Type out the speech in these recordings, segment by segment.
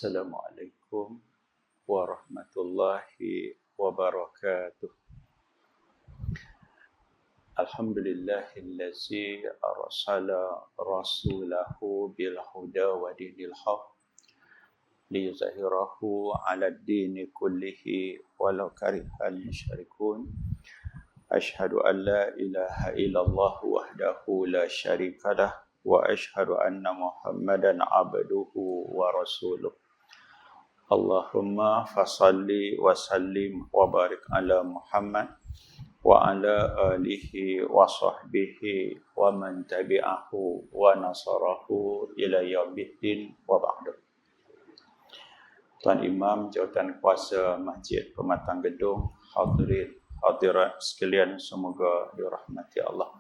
Assalamualaikum warahmatullahi wabarakatuh. Alhamdulillahillazi arsala rasulahu bil huda wa dinil haq liyuzahirahu 'ala ad-dini kullihi walau karihal musyrikun. Asyhadu an la ilaha illallah wahdahu la syarikalah wa asyhadu anna Muhammadan abduhu wa rasuluh. Allahumma fasalli wa sallim wa barik ala Muhammad wa ala alihi wa sahbihi wa man tabi'ahu wa nasarahu ila yaumiddin wa ba'du. Tuan Imam, Jawatan Kuasa Masjid Pematang Gedung, hadirin hadirat sekalian, semoga dirahmati Allah.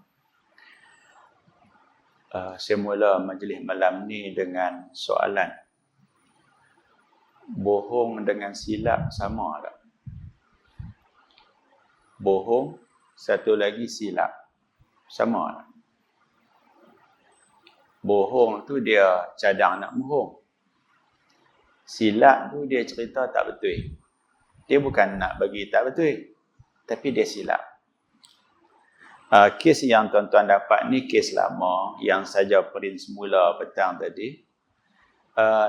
Saya mula majlis malam ni dengan soalan. Bohong dengan silap sama tak? Bohong, satu lagi silap, sama tak? Bohong tu dia cadang nak bohong. Silap tu dia cerita tak betul. Dia bukan nak bagi tak betul, tapi dia silap. Kes yang tuan-tuan dapat ni kes lama yang saja print semula petang tadi.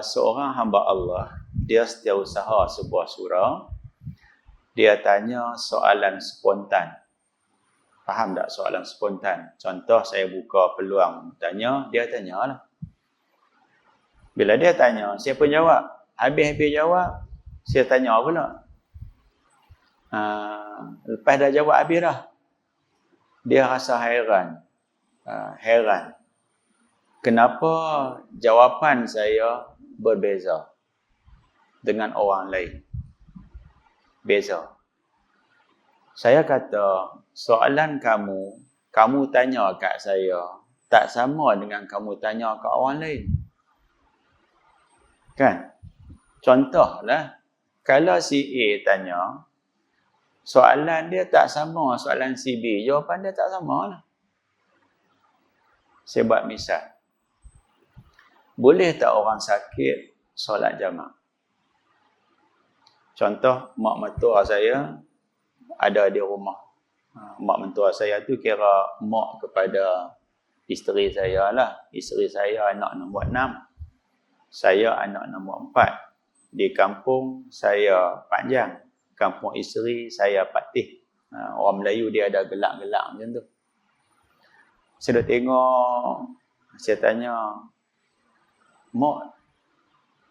Seorang hamba Allah, dia setiausaha sebuah surau. Dia tanya soalan spontan. Faham tak soalan spontan? Contoh, saya buka peluang tanya, dia tanyalah. Bila dia tanya, saya pun jawab. Habis-habis jawab, saya tanya pula. Lepas dah jawab habis dah, dia rasa hairan. Kenapa jawapan saya berbeza dengan orang lain? Beza. Saya kata, soalan kamu tanya kat saya, tak sama dengan kamu tanya kat orang lain. Kan? Contohlah, kalau si A tanya, soalan dia tak sama soalan si B, jawapan dia tak sama lah. Saya buat misal. Boleh tak orang sakit solat jamak? Contoh, mak mentua saya ada di rumah. Mak mentua saya tu kira mak kepada isteri saya lah. Isteri saya anak nombor 6. Saya anak nombor 4. Di kampung saya panjang. Kampung isteri saya patih. Orang Melayu dia ada gelak-gelak macam tu. Saya dah tengok, saya tanya, mak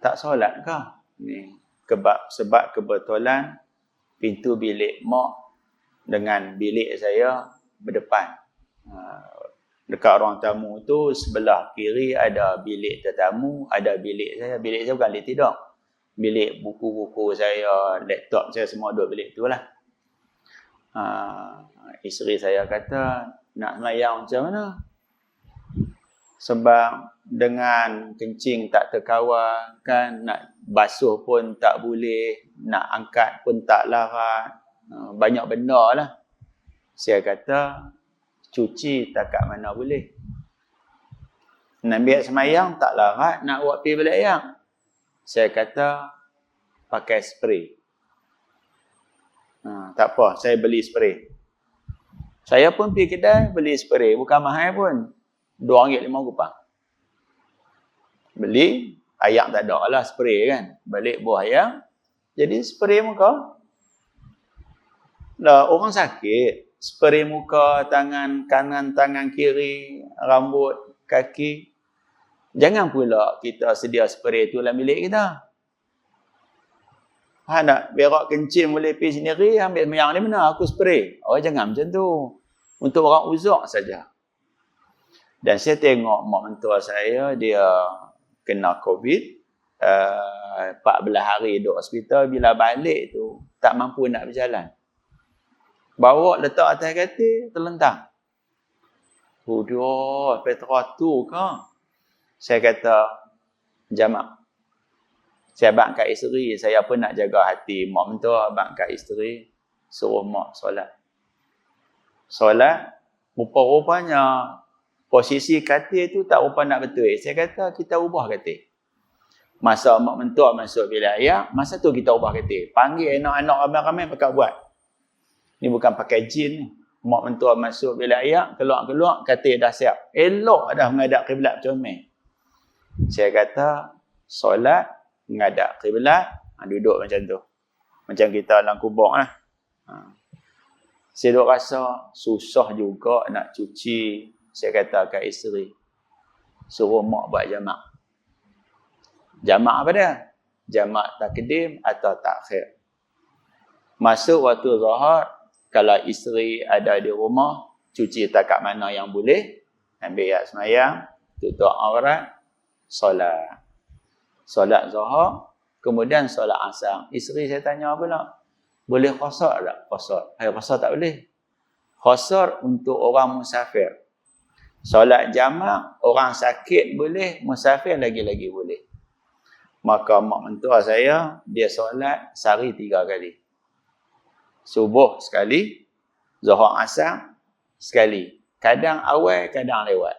tak solat ke? Ni sebab kebetulan pintu bilik mak dengan bilik saya berdepan. Dekat ruang tamu tu sebelah kiri ada bilik tetamu, ada bilik saya. Bilik saya bukan bilik tidur. Bilik buku-buku saya, laptop saya semua duduk bilik tu lah. Isteri saya kata, nak semayang macam mana? Sebab dengan kencing tak terkawal, kan, nak basuh pun tak boleh, nak angkat pun tak larat, banyak benda lah. Saya kata, cuci takat mana boleh. Nak biar semayang tak larat, nak buat pergi balik air. Saya kata, pakai spray. Tak apa, saya beli spray. Saya pun pergi kedai beli spray, bukan mahal pun. RM2.50. Beli, ayak tak ada lah spray kan. Balik buah ayak, jadi spray muka. Lah, orang sakit, spray muka, tangan kanan, tangan kiri, rambut, kaki. Jangan pula kita sedia spray tu dalam bilik kita. Nak berak kencing boleh pergi sendiri, ambil semayang ni mana? Aku spray. Oh, jangan macam tu. Untuk orang uzak saja. Dan saya tengok mak mentua saya, dia kena COVID. 14 hari duduk hospital. Bila balik tu, tak mampu nak berjalan. Bawa letak atas katil, terlentang. Dia, Petra tu ke? Saya kata, jamak. Saya abang kat isteri, saya pun nak jaga hati mak mentua, abang kat isteri, suruh mak solat. Solat, rupa-rupanya posisi katil tu tak rupa nak betul. Saya kata, kita ubah katil. Masa mak mentua masuk bilik air, masa tu kita ubah katil. Panggil anak-anak ramai-ramai pakai buat. Ni bukan pakai jin ni. Mak mentua masuk bilik air, keluar-keluar, katil dah siap. Elok dah menghadap kiblat comel. Saya kata, solat, menghadap kiblat, duduk macam tu. Macam kita dalam kubur lah. Saya duk rasa susah juga nak cuci. Saya kata kat isteri, suruh mak buat jamak. Jamak apa dia? Jamak takdim atau takhir. Masuk waktu zuhur, kalau isteri ada di rumah, cuci takat mana yang boleh, ambil air semayang, tutup aurat, solat. Solat zuhur, kemudian solat asar. Isteri saya tanya pula, boleh qasar tak? Qasar. Qasar tak boleh. Qasar untuk orang musafir. Solat jamak, orang sakit boleh, musafir lagi-lagi boleh. Maka mak mentua saya, dia solat sehari 3 kali. Subuh sekali, zuhur asar sekali. Kadang awal, kadang lewat.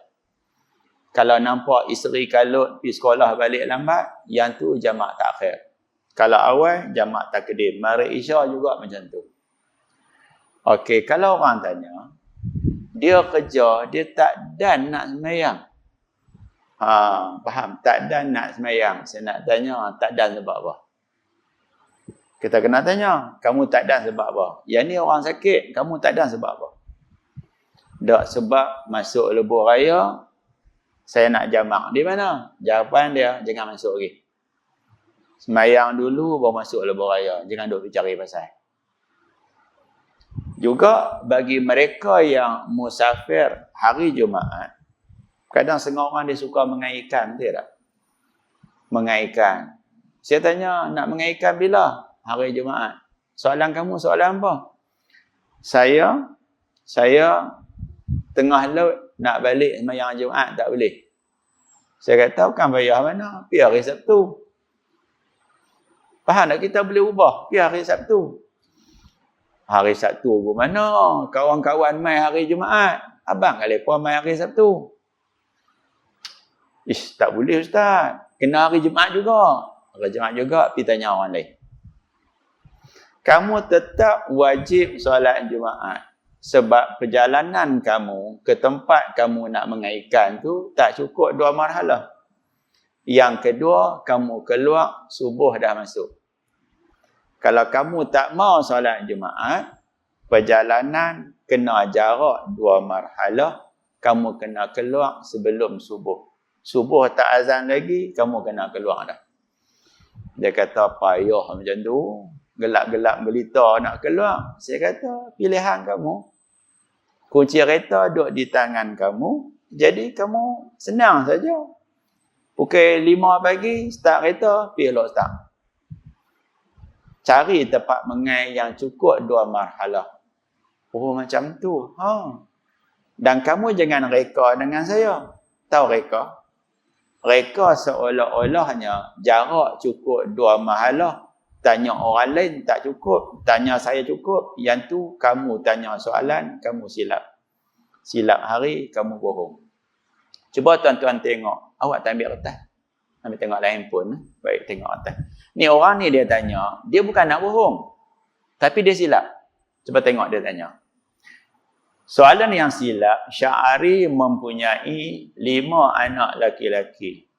Kalau nampak isteri kalut pergi sekolah balik lambat, yang tu jamak takhir. Kalau awal, jamak takdim. Maghrib isya juga macam tu. Okey, kalau orang tanya, dia kerja, dia tak dan nak sembahyang. Faham? Tak dan nak sembahyang. Saya nak tanya, tak dan sebab apa? Kita kena tanya, kamu tak dan sebab apa? Yang ni orang sakit, kamu tak dan sebab apa? Tak sebab masuk lebuh raya, saya nak jamak. Di mana? Jawapan dia, jangan masuk lagi. Sembahyang dulu, baru masuk lebuh raya. Jangan duk cari pasal. Juga bagi mereka yang musafir hari Jumaat, kadang setengah orang dia suka mengaitkan, betul tak? Mengaitkan. Saya tanya, nak mengaitkan bila? Hari Jumaat. Soalan kamu, soalan apa? Saya tengah laut nak balik sembahyang Jumaat, tak boleh. Saya kata, bukan payah mana? Pergi hari Sabtu. Faham tak? Kita boleh ubah. Pergi hari Sabtu. Hari Sabtu ke mana? Kawan-kawan mai hari Jumaat. Abang kali puan mai hari Sabtu. Ish, tak boleh Ustaz. Kena hari Jumaat juga. Hari Jumaat juga, pergi tanya orang lain. Kamu tetap wajib solat Jumaat. Sebab perjalanan kamu ke tempat kamu nak mengaitkan tu tak cukup 2 marhalah. Yang kedua, kamu keluar, subuh dah masuk. Kalau kamu tak mau solat Jumaat, perjalanan kena jarak 2 marhalah, kamu kena keluar sebelum subuh. Subuh tak azan lagi, kamu kena keluar dah. Dia kata, payah macam tu. Gelap-gelap gelita nak keluar. Saya kata, pilihan kamu. Kunci kereta duduk di tangan kamu. Jadi kamu senang saja. Pukul 5 pagi, start kereta, pergi elok start. Cari tempat mengai yang cukup 2 marhalah. Oh, macam tu. Dan kamu jangan reka dengan saya. Tahu reka? Reka seolah-olahnya jarak cukup 2 marhalah. Tanya orang lain tak cukup. Tanya saya cukup. Yang tu kamu tanya soalan, kamu silap. Silap hari, kamu bohong. Cuba tuan-tuan tengok. Awak tak ambil kertas? Ambil tengok dalam handphone. Baik, tengok atas. Ni orang ni dia tanya. Dia bukan nak bohong. Tapi dia silap. Cuba tengok dia tanya. Soalan yang silap, Sya'ari mempunyai 5 anak laki-laki.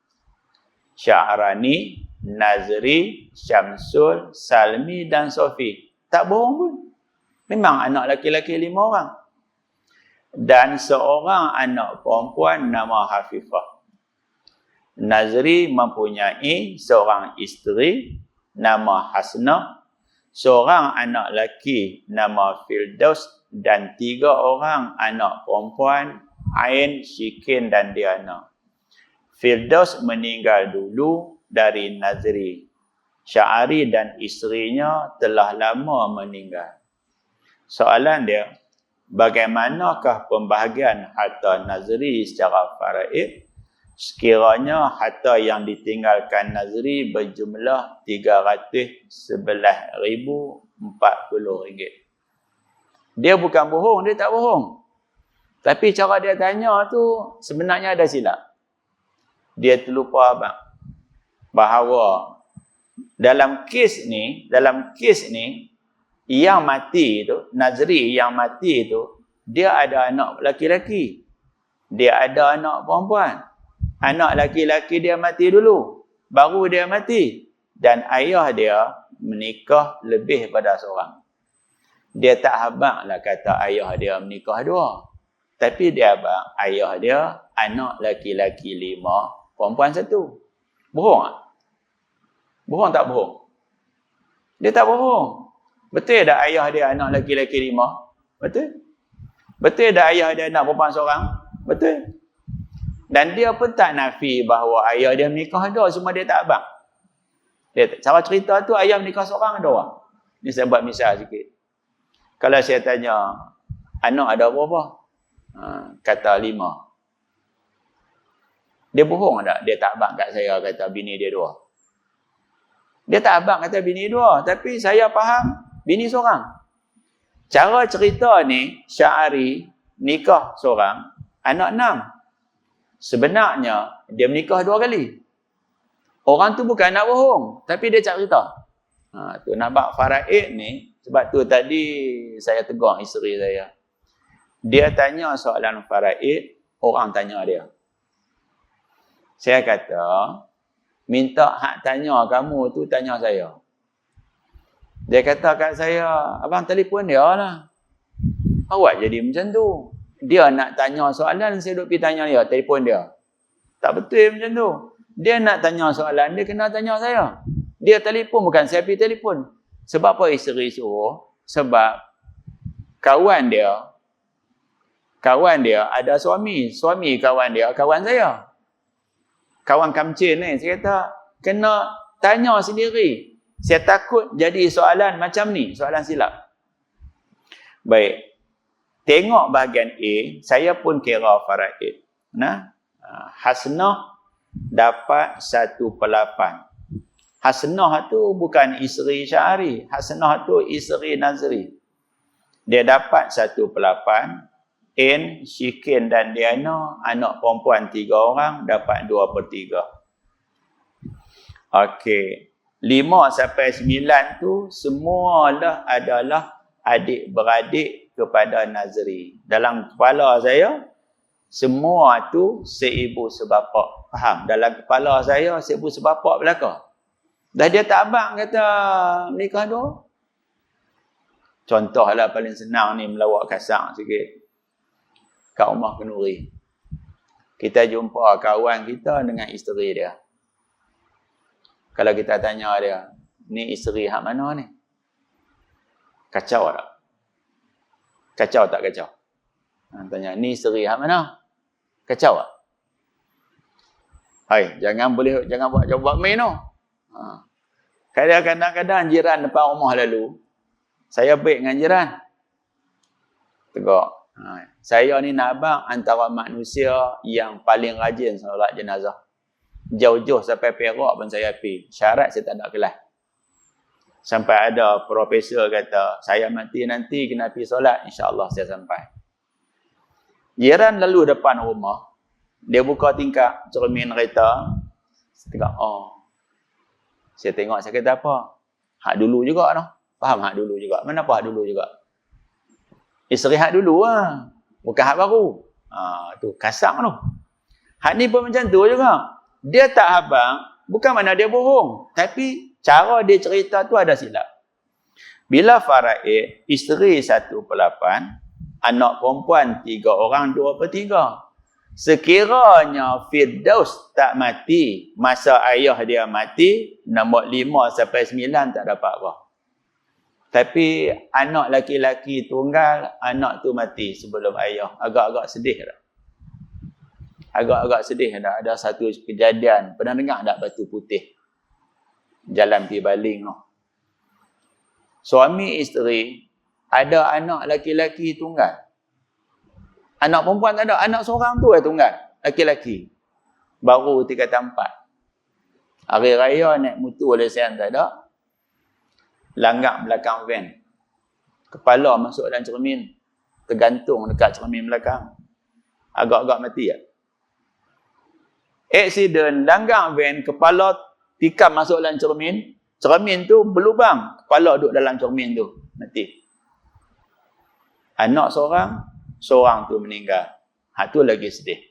Sya'rani, Nazri, Syamsul, Salmi dan Sofi. Tak bohong pun. Memang anak laki-laki 5 orang. Dan seorang anak perempuan nama Hafifah. Nazri mempunyai seorang isteri nama Hasnah, seorang anak laki nama Firdaus dan 3 orang anak perempuan Ain, Syikin dan Diana. Firdaus meninggal dulu dari Nazri. Sya'ari dan isterinya telah lama meninggal. Soalan dia, bagaimanakah pembahagian harta Nazri secara faraid? Sekiranya harta yang ditinggalkan Nazri berjumlah RM311,040. Dia bukan bohong, dia tak bohong. Tapi cara dia tanya tu sebenarnya ada silap. Dia terlupa abang. bahawa dalam kes ni, yang mati tu, Nazri yang mati tu, dia ada anak laki-laki, dia ada anak perempuan. Anak laki-laki dia mati dulu, baru dia mati. Dan ayah dia menikah lebih pada seorang. Dia tak habaqlah kata ayah dia menikah 2. Tapi dia habaq ayah dia anak laki-laki 5, perempuan 1. Bohong tak? Bohong tak bohong? Dia tak bohong. Betul tak ayah dia anak laki-laki 5? Betul. Betul tak ayah dia anak perempuan seorang? Betul. Dan dia pun tak nafi bahawa ayah dia menikah 2, cuma dia tak habaq. Cara cerita tu ayah menikah seorang 2. Ni saya buat misal sikit. Kalau saya tanya, anak ada berapa? Kata 5. Dia bohong tak? Dia tak habaq kat saya kata bini dia 2. Dia tak habaq kata bini 2. Tapi saya faham bini seorang. Cara cerita ni, Syahari nikah seorang, anak 6. Sebenarnya, dia menikah 2 kali. Orang tu bukan nak bohong, tapi dia cerita. Tu nampak faraid ni, sebab tu tadi saya tegur isteri saya. Dia tanya soalan faraid, orang tanya dia. Saya kata, minta hak tanya kamu tu tanya saya. Dia kata kat saya, abang telefon dia lah. Awak jadi macam tu. Dia nak tanya soalan, saya duduk pergi tanya dia, telefon dia. Tak betul macam tu. Dia nak tanya soalan, dia kena tanya saya. Dia telefon, bukan saya pergi telefon. Sebab apa isteri suruh? Sebab kawan dia ada suami. Suami kawan dia, kawan saya. Kawan kamcin ni, saya kata, kena tanya sendiri. Saya takut jadi soalan macam ni, soalan silap. Baik. Tengok bahagian A, saya pun kira faraid. Hasnah dapat 1/8. Hasnah tu bukan isteri Syahari. Hasnah tu isteri Nazri. Dia dapat 1/8. N, Syikin dan Diana, anak perempuan 3 orang, dapat 2/3. Okey. 5 sampai 9 tu semualah adalah adik-beradik kepada Nazri. Dalam kepala saya, semua tu seibu sebapak. Faham? Dalam kepala saya, seibu sebapak belaka. Dah dia tak abang kata menikah 2. Contohlah paling senang ni, melawak kasar sikit. Kat rumah Kenuri. Kita jumpa kawan kita dengan isteri dia. Kalau kita tanya dia, ni isteri hak mana ni? Kacau tak? Kacau tak kacau? Tanya, ni isteri hak mana? Kacau tak? Hai, jangan buat main tu. Kadang-kadang jiran depan rumah lalu, saya baik dengan jiran. Tegak. Saya ni nak abang antara manusia yang paling rajin solat jenazah. Jauh-jauh sampai Perak pun saya pergi. Syarat saya tak ada kelas. Sampai ada profesor kata, saya mati nanti kena pergi solat, insya-Allah saya sampai. Jiran lalu depan rumah, dia buka tingkap cermin kereta. Saya tengok, saya tengok, saya kata apa? Hak dulu juga noh. Faham hak dulu juga. Mana apa hak dulu juga? Isteri hak dulu lah. Bukan hak baru. Tu kasar tu. Hak ni pun macam tu juga. Dia tak habang, bukan mana dia bohong. Tapi cara dia cerita tu ada silap. Bila faraid, isteri 1/8, anak perempuan 3 orang 2/3. Sekiranya Firdaus tak mati, masa ayah dia mati, nombor 5 sampai 9 tak dapat apa. Tapi anak laki-laki tunggal, anak tu mati sebelum ayah. Agak-agak sedih tak? Agak-agak sedih tak? Ada satu kejadian. Pernah dengar tak Batu Putih? Jalan pergi baling tu. Suami isteri ada anak laki-laki tunggal. Anak perempuan tak ada. Anak seorang tu tunggal. Laki-laki. Baru 3 tempat. Hari raya naik motor lesen tak ada. Langgak belakang van. Kepala masuk dalam cermin. Tergantung dekat cermin belakang. Agak-agak mati tak? Aksiden, langgak van, kepala tikam masuk dalam cermin. Cermin tu berlubang. Kepala duduk dalam cermin tu. Mati. Anak seorang tu meninggal. Hak tu lagi sedih.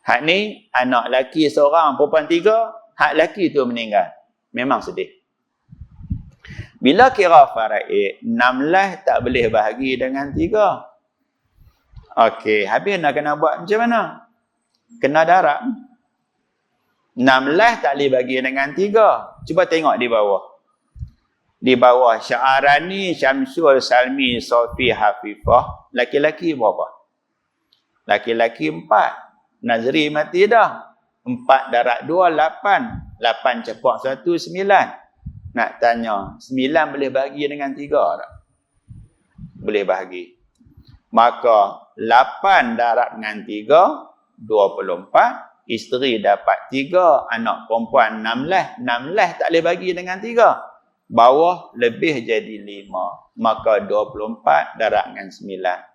Hak ni, anak lelaki seorang, perempuan 3, hak lelaki tu meninggal. Memang sedih. Bila kira faraid, 16 tak boleh bahagi dengan 3. Okey, habis nak kena buat macam mana? Kena darab. 16 tak boleh bagi dengan 3. Cuba tengok di bawah. Di bawah Sya'arani, Syamsul, Salmi, Sofi, Hafifah. Laki-laki berapa? Laki-laki 4. Nazri mati dah. 4 darab 2, 8. 8 cepak 1, 9. Nak tanya, 9 boleh bagi dengan 3 tak? Boleh bahagi. Maka 8 darab dengan 3, 24. Isteri dapat 3, anak perempuan 16. 16 tak boleh bagi dengan 3. Bawah lebih jadi 5. Maka 24 darab dengan 9.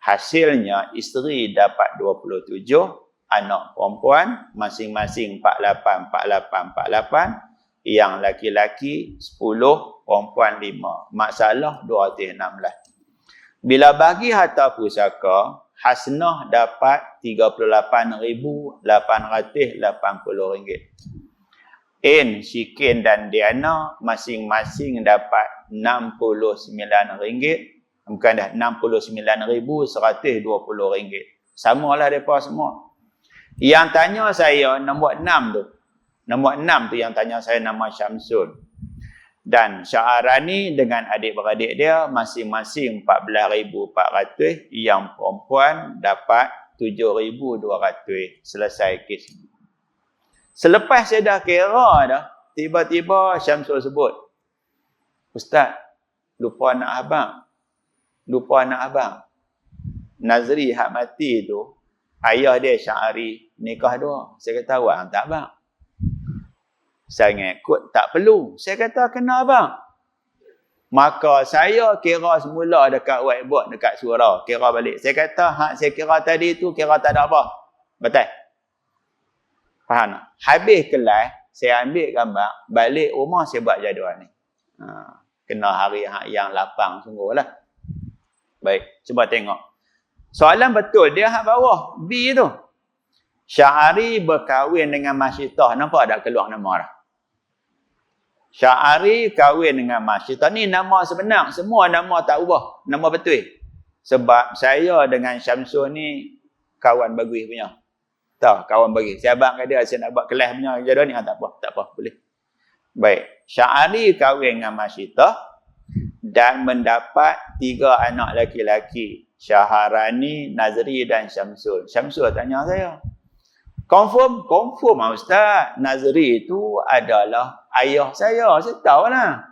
Hasilnya isteri dapat 27, anak perempuan masing-masing 48, 48, 48. Yang laki-laki 10, perempuan 5. Masalah 216. Bila bagi harta pusaka, Hasnah dapat RM38,880. In, Syikin dan Diana masing-masing dapat RM69. Bukan dah, RM69,120. Samalah mereka semua. Yang tanya saya nombor 6 tu. Nombor 6 tu yang tanya saya nama Syamsul. Dan Sya'arani dengan adik-beradik dia masing-masing 14,400. Yang perempuan dapat 7,200. Selesai kes. Selepas saya dah kira dah, tiba-tiba Syamsul sebut, Ustaz, lupa anak abang. Lupa anak abang. Nazri hak mati tu, ayah dia Sya'ari nikah 2. Saya kata, awak tak abang? Saya ngikut, tak perlu. Saya kata, kena abang. Maka saya kira semula dekat whiteboard, dekat surau. Kira balik. Saya kata, hak saya kira tadi tu, kira tak ada apa. Betul? Faham tak? Habis kelas, saya ambil gambar, balik rumah saya buat jadual ni. Kena hari yang lapang sungguh lah. Baik, cuba tengok. Soalan betul, dia hak bawah, B tu. Sya'ari berkahwin dengan Masyitah. Nampak tak keluar nama dah? Sya'ari kahwin dengan Masyitah. Ni nama sebenar. Semua nama tak ubah. Nama betul. Sebab saya dengan Syamsul ni kawan bagus punya. Tahu, kawan bagus. Saya abang kat dia, saya nak buat kelas punya jadual ni. Tak apa, boleh. Baik. Sya'ari kahwin dengan Masyitah dan mendapat 3 anak laki-laki. Syaharani, Nazri dan Syamsul. Syamsul tanya saya, Confirm Ustaz. Nazri itu adalah ayah saya. Saya tahu lah.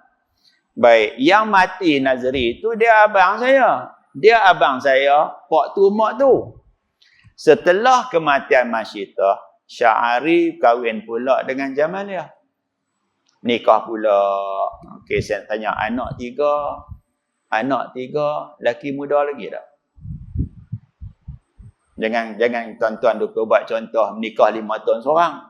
Baik. Yang mati Nazri itu dia abang saya. Dia abang saya. Pak tu, mak tu. Setelah kematian Masyitah, Sya'ari kahwin pula dengan Jamaliah. Nikah pula. Okey, saya tanya anak 3. Anak 3. Laki muda lagi tak? Jangan tuan-tuan duk buat contoh menikah 5 tahun seorang.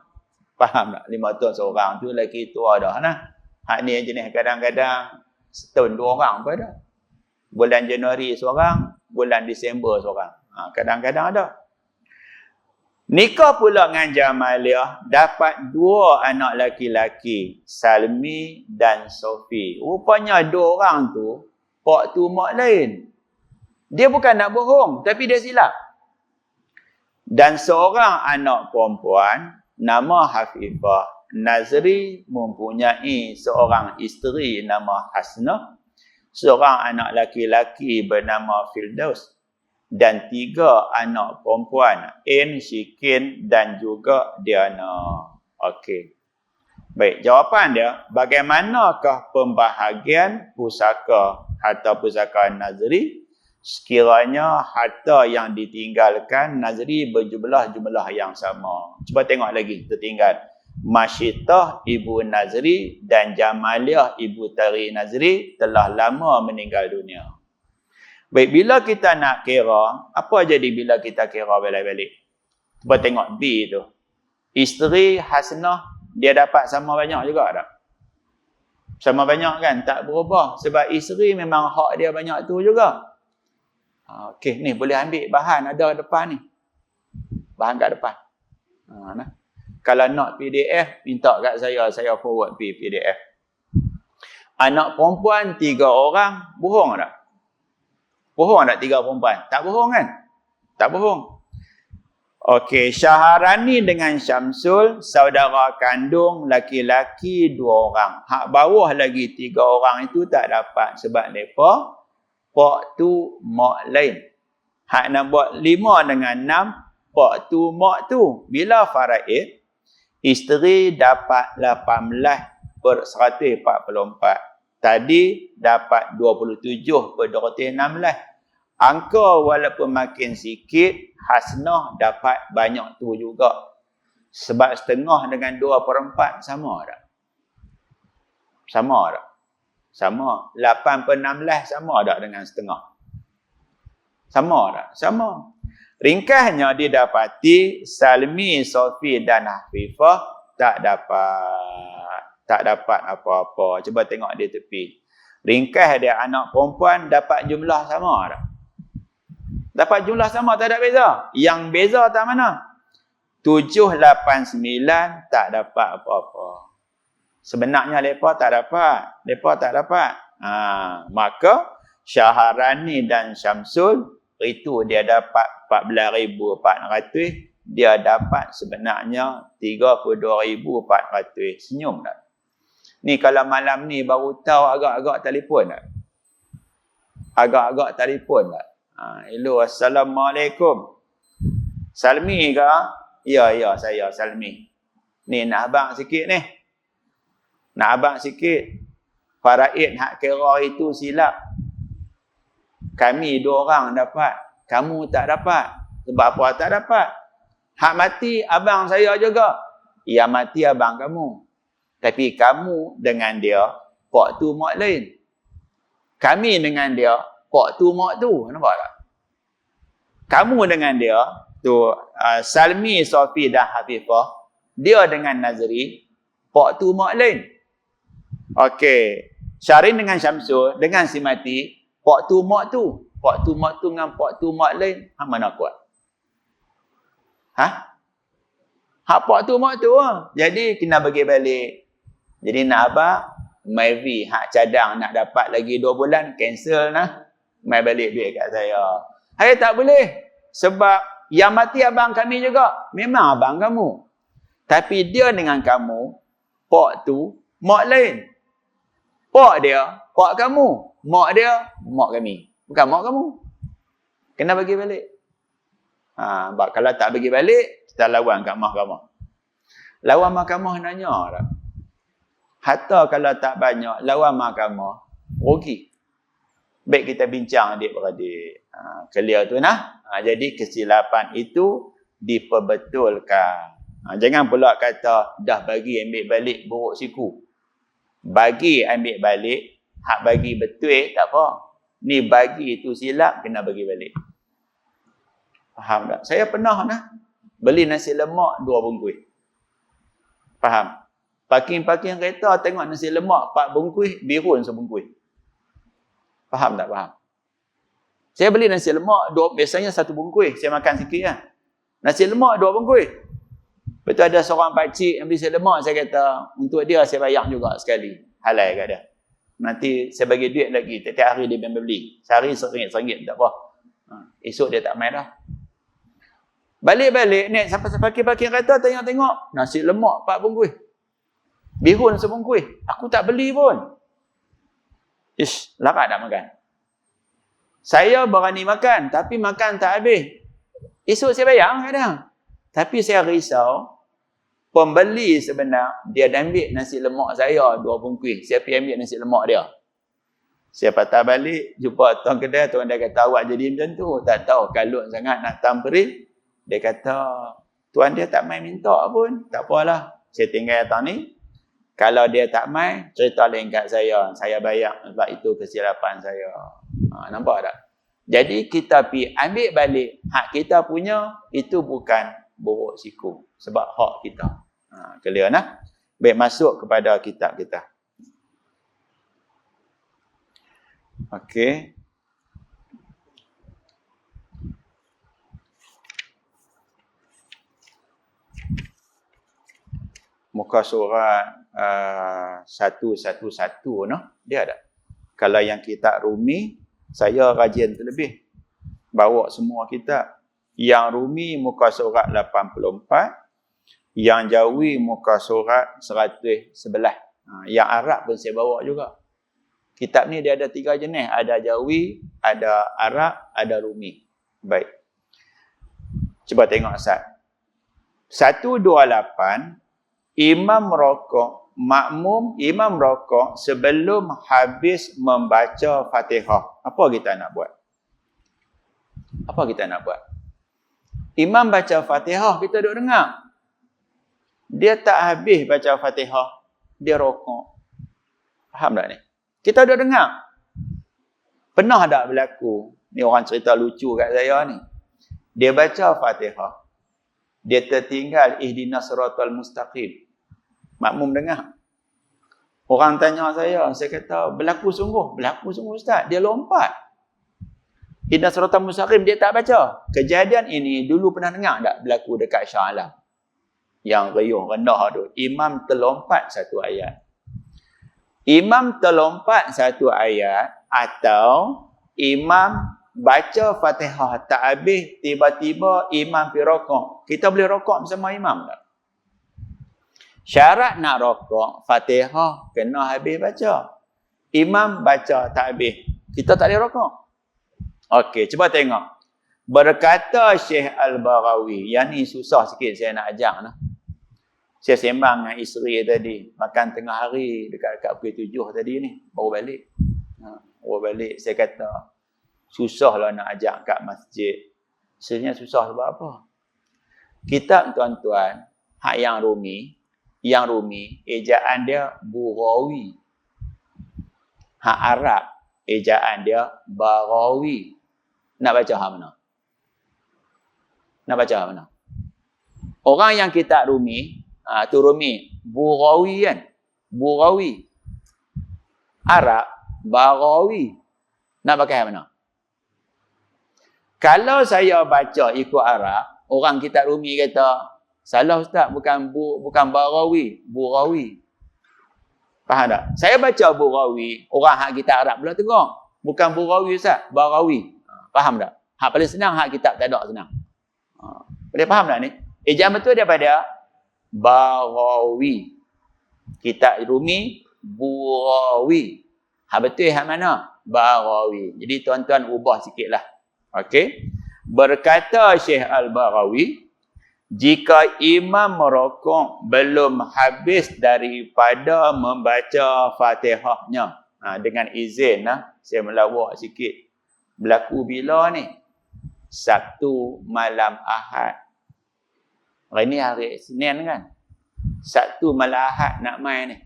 Faham tak? 5 tahun seorang tu lelaki tua dah nah. Hak ni jenis kadang-kadang setahun 2 orang pun ada. Bulan Januari seorang, bulan Disember seorang. Kadang-kadang ada. Nikah pula dengan Jamaliah, dapat 2 anak laki-laki, Salmi dan Sofi. Rupanya 2 orang tu, pak tu mak lain. Dia bukan nak bohong, tapi dia silap. Dan seorang anak perempuan nama Hafifah. Nazri mempunyai seorang isteri nama Hasnah, seorang anak laki-laki bernama Firdaus, dan 3 anak perempuan, In, Syikin dan juga Diana. Okey. Baik, jawapan dia, bagaimanakah pembahagian pusaka harta pusaka Nazri? Sekiranya harta yang ditinggalkan Nazri berjumlah jumlah yang sama. Cuba tengok lagi tertinggal. Masyitah ibu Nazri dan Jamaliah ibu tari Nazri telah lama meninggal dunia. Baik, bila kita nak kira, apa jadi bila kita kira balik-balik? Cuba tengok B tu. Isteri Hasnah dia dapat sama banyak juga tak? Sama banyak kan? Tak berubah. Sebab isteri memang hak dia banyak tu juga. Okey, ni boleh ambil bahan ada depan ni. Bahan kat depan. Nah. Kalau nak PDF, minta kat saya forward PDF. Anak perempuan 3 orang, bohong tak? Bohong tak 3 perempuan? Tak bohong kan? Tak bohong. Okey, Syaharani dengan Syamsul, saudara kandung laki-laki 2 orang. Hak bawah lagi 3 orang itu tak dapat sebab mereka pak tu mak lain. Hak nombor 5 dengan 6, pak tu mak tu. Bila faraid, isteri dapat 18/144. Tadi dapat 27/216. Angka walaupun makin sikit, Hasnah dapat banyak tu juga. Sebab setengah dengan 2/4 sama tak? Sama tak? Sama. 8/16 sama tak dengan setengah? Sama tak? Sama. Ringkasnya didapati Salmi, Sofi dan Hafifah tak dapat apa-apa. Cuba tengok di tepi. Ringkas dia anak perempuan dapat jumlah sama tak? Dapat jumlah sama, tak ada beza. Yang beza tak mana? 7, 8, 9 tak dapat apa-apa. Sebenarnya mereka tak dapat. Maka Syaharani dan Syamsul itu dia dapat 14,400. Dia dapat sebenarnya 32,400. Senyum tak? Ni kalau malam ni baru tahu agak-agak telefon tak? Agak-agak telefon tak? Hello, Assalamualaikum. Salmi ke? Ya, saya Salmi. Ni nak abang sikit ni. Nak abang sikit. Faraid hak kira itu silap. Kami 2 orang dapat. Kamu tak dapat. Sebab apa tak dapat? Hak mati abang saya juga. Ya mati abang kamu. Tapi kamu dengan dia, pak tu mak lain. Kami dengan dia, pak tu mak tu. Nampak tak? Kamu dengan dia, tu Salmi, Sofi dan Hafifah. Dia dengan Nazri, pak tu mak lain. Okey. Syarin dengan Syamsul, dengan si mati, pak tu mak tu. Pak tu mak tu dengan pak tu mak lain. Hak mana kuat? Hak pak tu mak tu. Jadi kena bagi balik. Jadi nak apa? Maybe hak cadang nak dapat lagi 2 bulan, cancel nah. Mai balik duit kat saya. Saya tak boleh. Sebab yang mati abang kami juga. Memang abang kamu. Tapi dia dengan kamu, pak tu mak lain. Pak dia, pak kamu. Mak dia, mak kami. Bukan mak kamu. Kena bagi balik. Kalau tak bagi balik, kita lawan kat mahkamah. Lawan mahkamah nanya tak? Hatta kalau tak banyak, lawan mahkamah, rugi. Baik kita bincang adik-beradik. Clear tu nah. Jadi kesilapan itu diperbetulkan. Jangan pula kata, dah bagi ambil balik buruk siku. Bagi ambil balik, hak bagi betul tak apa. Ni bagi itu silap, kena bagi balik. Faham tak? Saya pernah beli nasi lemak 2 bungkus. Faham? Parking kereta tengok nasi lemak 4 bungkus, birun sebungkus. Faham tak? Faham? Saya beli nasi lemak biasanya 1 bungkus. Saya makan sikit kan. Nasi lemak 2 bungkus. Betul ada seorang pakcik yang beli nasi lemak, saya kata, untuk dia saya bayar juga sekali. Halal kat dia. Nanti saya bagi duit lagi. Tiap hari dia beli. Sehari RM1 tak apa. Esok dia tak main dah. Balik-balik ni sampai parking kereta tengok-tengok nasi lemak 4 bungkus. Bihun sebungkus. Aku tak beli pun. Larat tak makan. Saya berani makan tapi makan tak habis. Esok saya bayar kadang. Tapi saya risau pembeli sebenar dia dah ambil nasi lemak saya 2 bungkus. Saya pergi ambil nasi lemak dia. Saya patah balik, jumpa tuan kedai, tuan dia kata awak jadi macam tu. Tak tahu kalut sangat nak tamperin. Dia kata, tuan dia tak main minta pun. Tak apalah. Saya tinggal datang ni. Kalau dia tak main, cerita lain kat saya. Saya bayar sebab itu kesilapan saya. Nampak tak? Jadi kita pergi ambil balik hak kita punya, itu bukan buruk siku. Sebab hak kita. Clear nah? Baik, masuk kepada kitab kita. Okey. Muka surat 111 noh, dia ada. Kalau yang kitab Rumi, saya rajin terlebih. Bawa semua kitab. Yang Rumi muka surat 84, yang Jawi muka surat 111. Yang Arab pun saya bawa juga. Kitab ni dia ada 3 jenis. Ada Jawi, ada Arab, ada Rumi. Baik. Cuba tengok Ustaz. 128, imam rokok, makmum imam rokok sebelum habis membaca Fatihah. Apa kita nak buat? Apa kita nak buat? Imam baca Fatihah, kita duduk dengar. Dia tak habis baca Fatihah, dia rokok. Faham tak ni? Kita duduk dengar. Pernah tak berlaku? Ni orang cerita lucu kat saya ni. Dia baca Fatihah, dia tertinggal ihdinas siratal mustaqim. Makmum dengar. Orang tanya saya kata, berlaku sungguh Ustaz. Dia lompat. Ihdinas siratal mustaqim dia tak baca. Kejadian ini dulu pernah dengar tak berlaku dekat Shah Alam? Yang riuh rendah tu. Imam terlompat satu ayat. Imam terlompat satu ayat atau imam baca Fatihah tak habis, tiba-tiba imam pergi rokok. Kita boleh rokok bersama imam tak? Syarat nak rokok, Fatihah kena habis baca. Imam baca tak habis, kita tak boleh rokok. Okey, cuba tengok. Berkata Syekh Al-Baghawi, yang ni susah sikit saya nak ajak lah. Saya sembang dengan isteri tadi, makan tengah hari dekat pukul 7 tadi ni, baru balik. Saya kata, susahlah nak ajak kat masjid. Sebenarnya susah sebab apa? Kitab tuan-tuan, hak yang Rumi, ejaan dia Burawi. Hak Arab, ejaan dia Barawi. Nak baca hak mana? Orang yang kitab Rumi, tu Rumi, Burawi kan? Burawi. Arab, Barawi. Nak pakai hak mana? Kalau saya baca ikut Arab, orang kitab Rumi kata, salah Ustaz, bukan Barawi, Burawi. Faham tak? Saya baca Burawi, orang hak kitab Arab pula tengok. Bukan Burawi Ustaz, Barawi. Faham tak? Hak paling senang, hak kitab tak ada senang. Boleh faham tak ni? Ejaan betul daripada Barawi. Kitab Rumi, Burawi. Hak betul hak mana? Barawi. Jadi tuan-tuan ubah sikit lah. Okey. Berkata Syekh Al-Baghawi, jika imam merokok belum habis daripada membaca Fatihahnya. Dengan izin lah, saya melawak sikit. Berlaku bila ni? Sabtu malam Ahad. Hari ni hari Isnin kan? Sabtu malam Ahad nak main ni.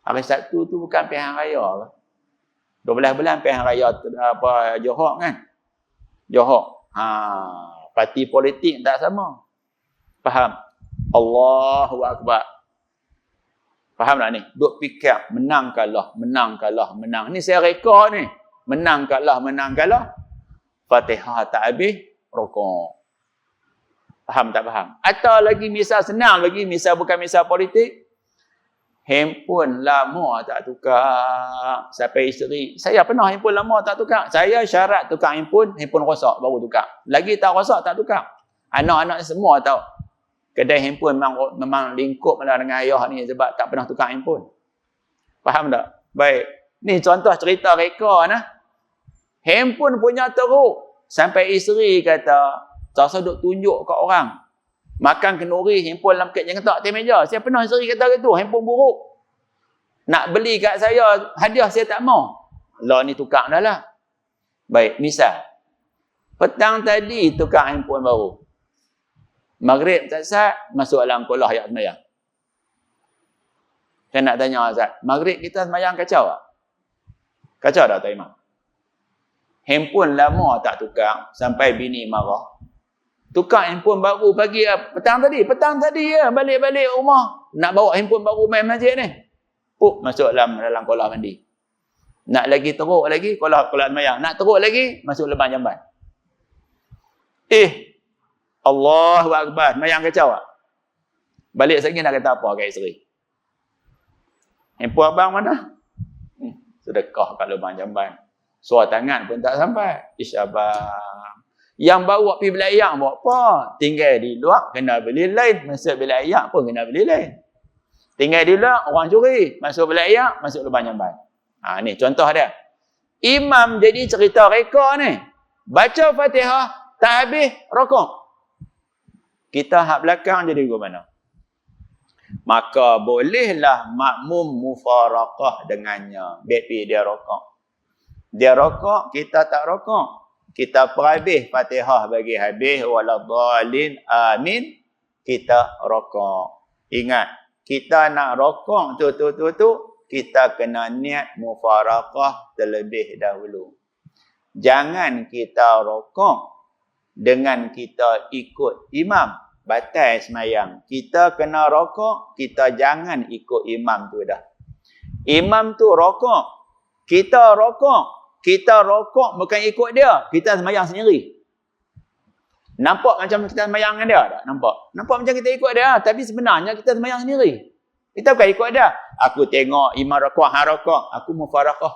Hari Sabtu tu bukan pilihan raya ke? 12 bulan pilihan raya Johor kan? Johor. Parti politik tak sama. Faham? Allahu Akbar. Faham tak ni? Duk fikir menang kalah. Ni saya rekod ni. Menang kalah. Fatihah tak habis, rokok. Faham tak faham? Atau lagi misal senang lagi, misal bukan misal politik. Handphone lama tak tukar. Sampai isteri, saya pernah handphone lama tak tukar. Saya syarat tukar handphone rosak baru tukar. Lagi tak rosak tak tukar. Anak-anak semua tahu. Kedai handphone memang lingkup malah dengan ayah ni sebab tak pernah tukar handphone. Faham tak? Baik. Ni contoh cerita reka nah. Handphone punya teruk. Sampai isteri kata, tak usah duk tunjuk kat orang. Makan kenduri, handphone dalam kek jangan letak atas meja. Saya pernah isteri kata gitu, handphone buruk. Nak beli kat saya, hadiah saya tak mau. Lah ni tukar dah lah. Baik, misal. Petang tadi tukar handphone baru. Maghrib tak sah, masuk dalam kolah ayat semayang. Saya nak tanya Azad, maghrib kita semayang kacau tak? Kacau tak Tuan Imam? Handphone lama tak tukar, sampai bini marah. Tukar handphone baru pagi petang tadi ya, balik rumah. Nak bawa handphone baru main masjid ni. Masuk dalam kolam mandi. Nak lagi teruk lagi, kolam semayang. Nak teruk lagi, masuk lubang jamban. Allahu Akbar, semayang kacau tak? Balik sekali nak kata apa kat isteri? Handphone abang mana? Sedekah kat lubang jamban. Suara tangan pun tak sampai. Abang. Yang bawa pergi beli ayak buat apa? Tinggal di luar, kena beli lain. Masuk beli ayak pun kena beli lain. Tinggal di luar, orang curi. Masuk beli ayak, masuk lubang jamban. Ni contoh dia. Imam jadi cerita reka ni. Baca Fatihah, tak habis, rokok. Kita hak belakang jadi gimana? Maka bolehlah makmum mufaraqah dengannya. Bepi dia rokok. Dia rokok, kita tak rokok. Kita perhabis Fatihah bagi habis. Waladhalin amin. Kita rokok. Ingat, kita nak rokok tu. Kita kena niat mufaraqah terlebih dahulu. Jangan kita rokok dengan kita ikut imam. Batal semayang. Kita kena rokok, kita jangan ikut imam tu dah. Imam tu rokok. Kita rokok bukan ikut dia. Kita semayang sendiri. Nampak macam kita semayang dengan dia tak? Nampak macam kita ikut dia. Tapi sebenarnya kita semayang sendiri. Kita bukan ikut dia. Aku tengok imam rokok, rokok. Aku mufaraqah.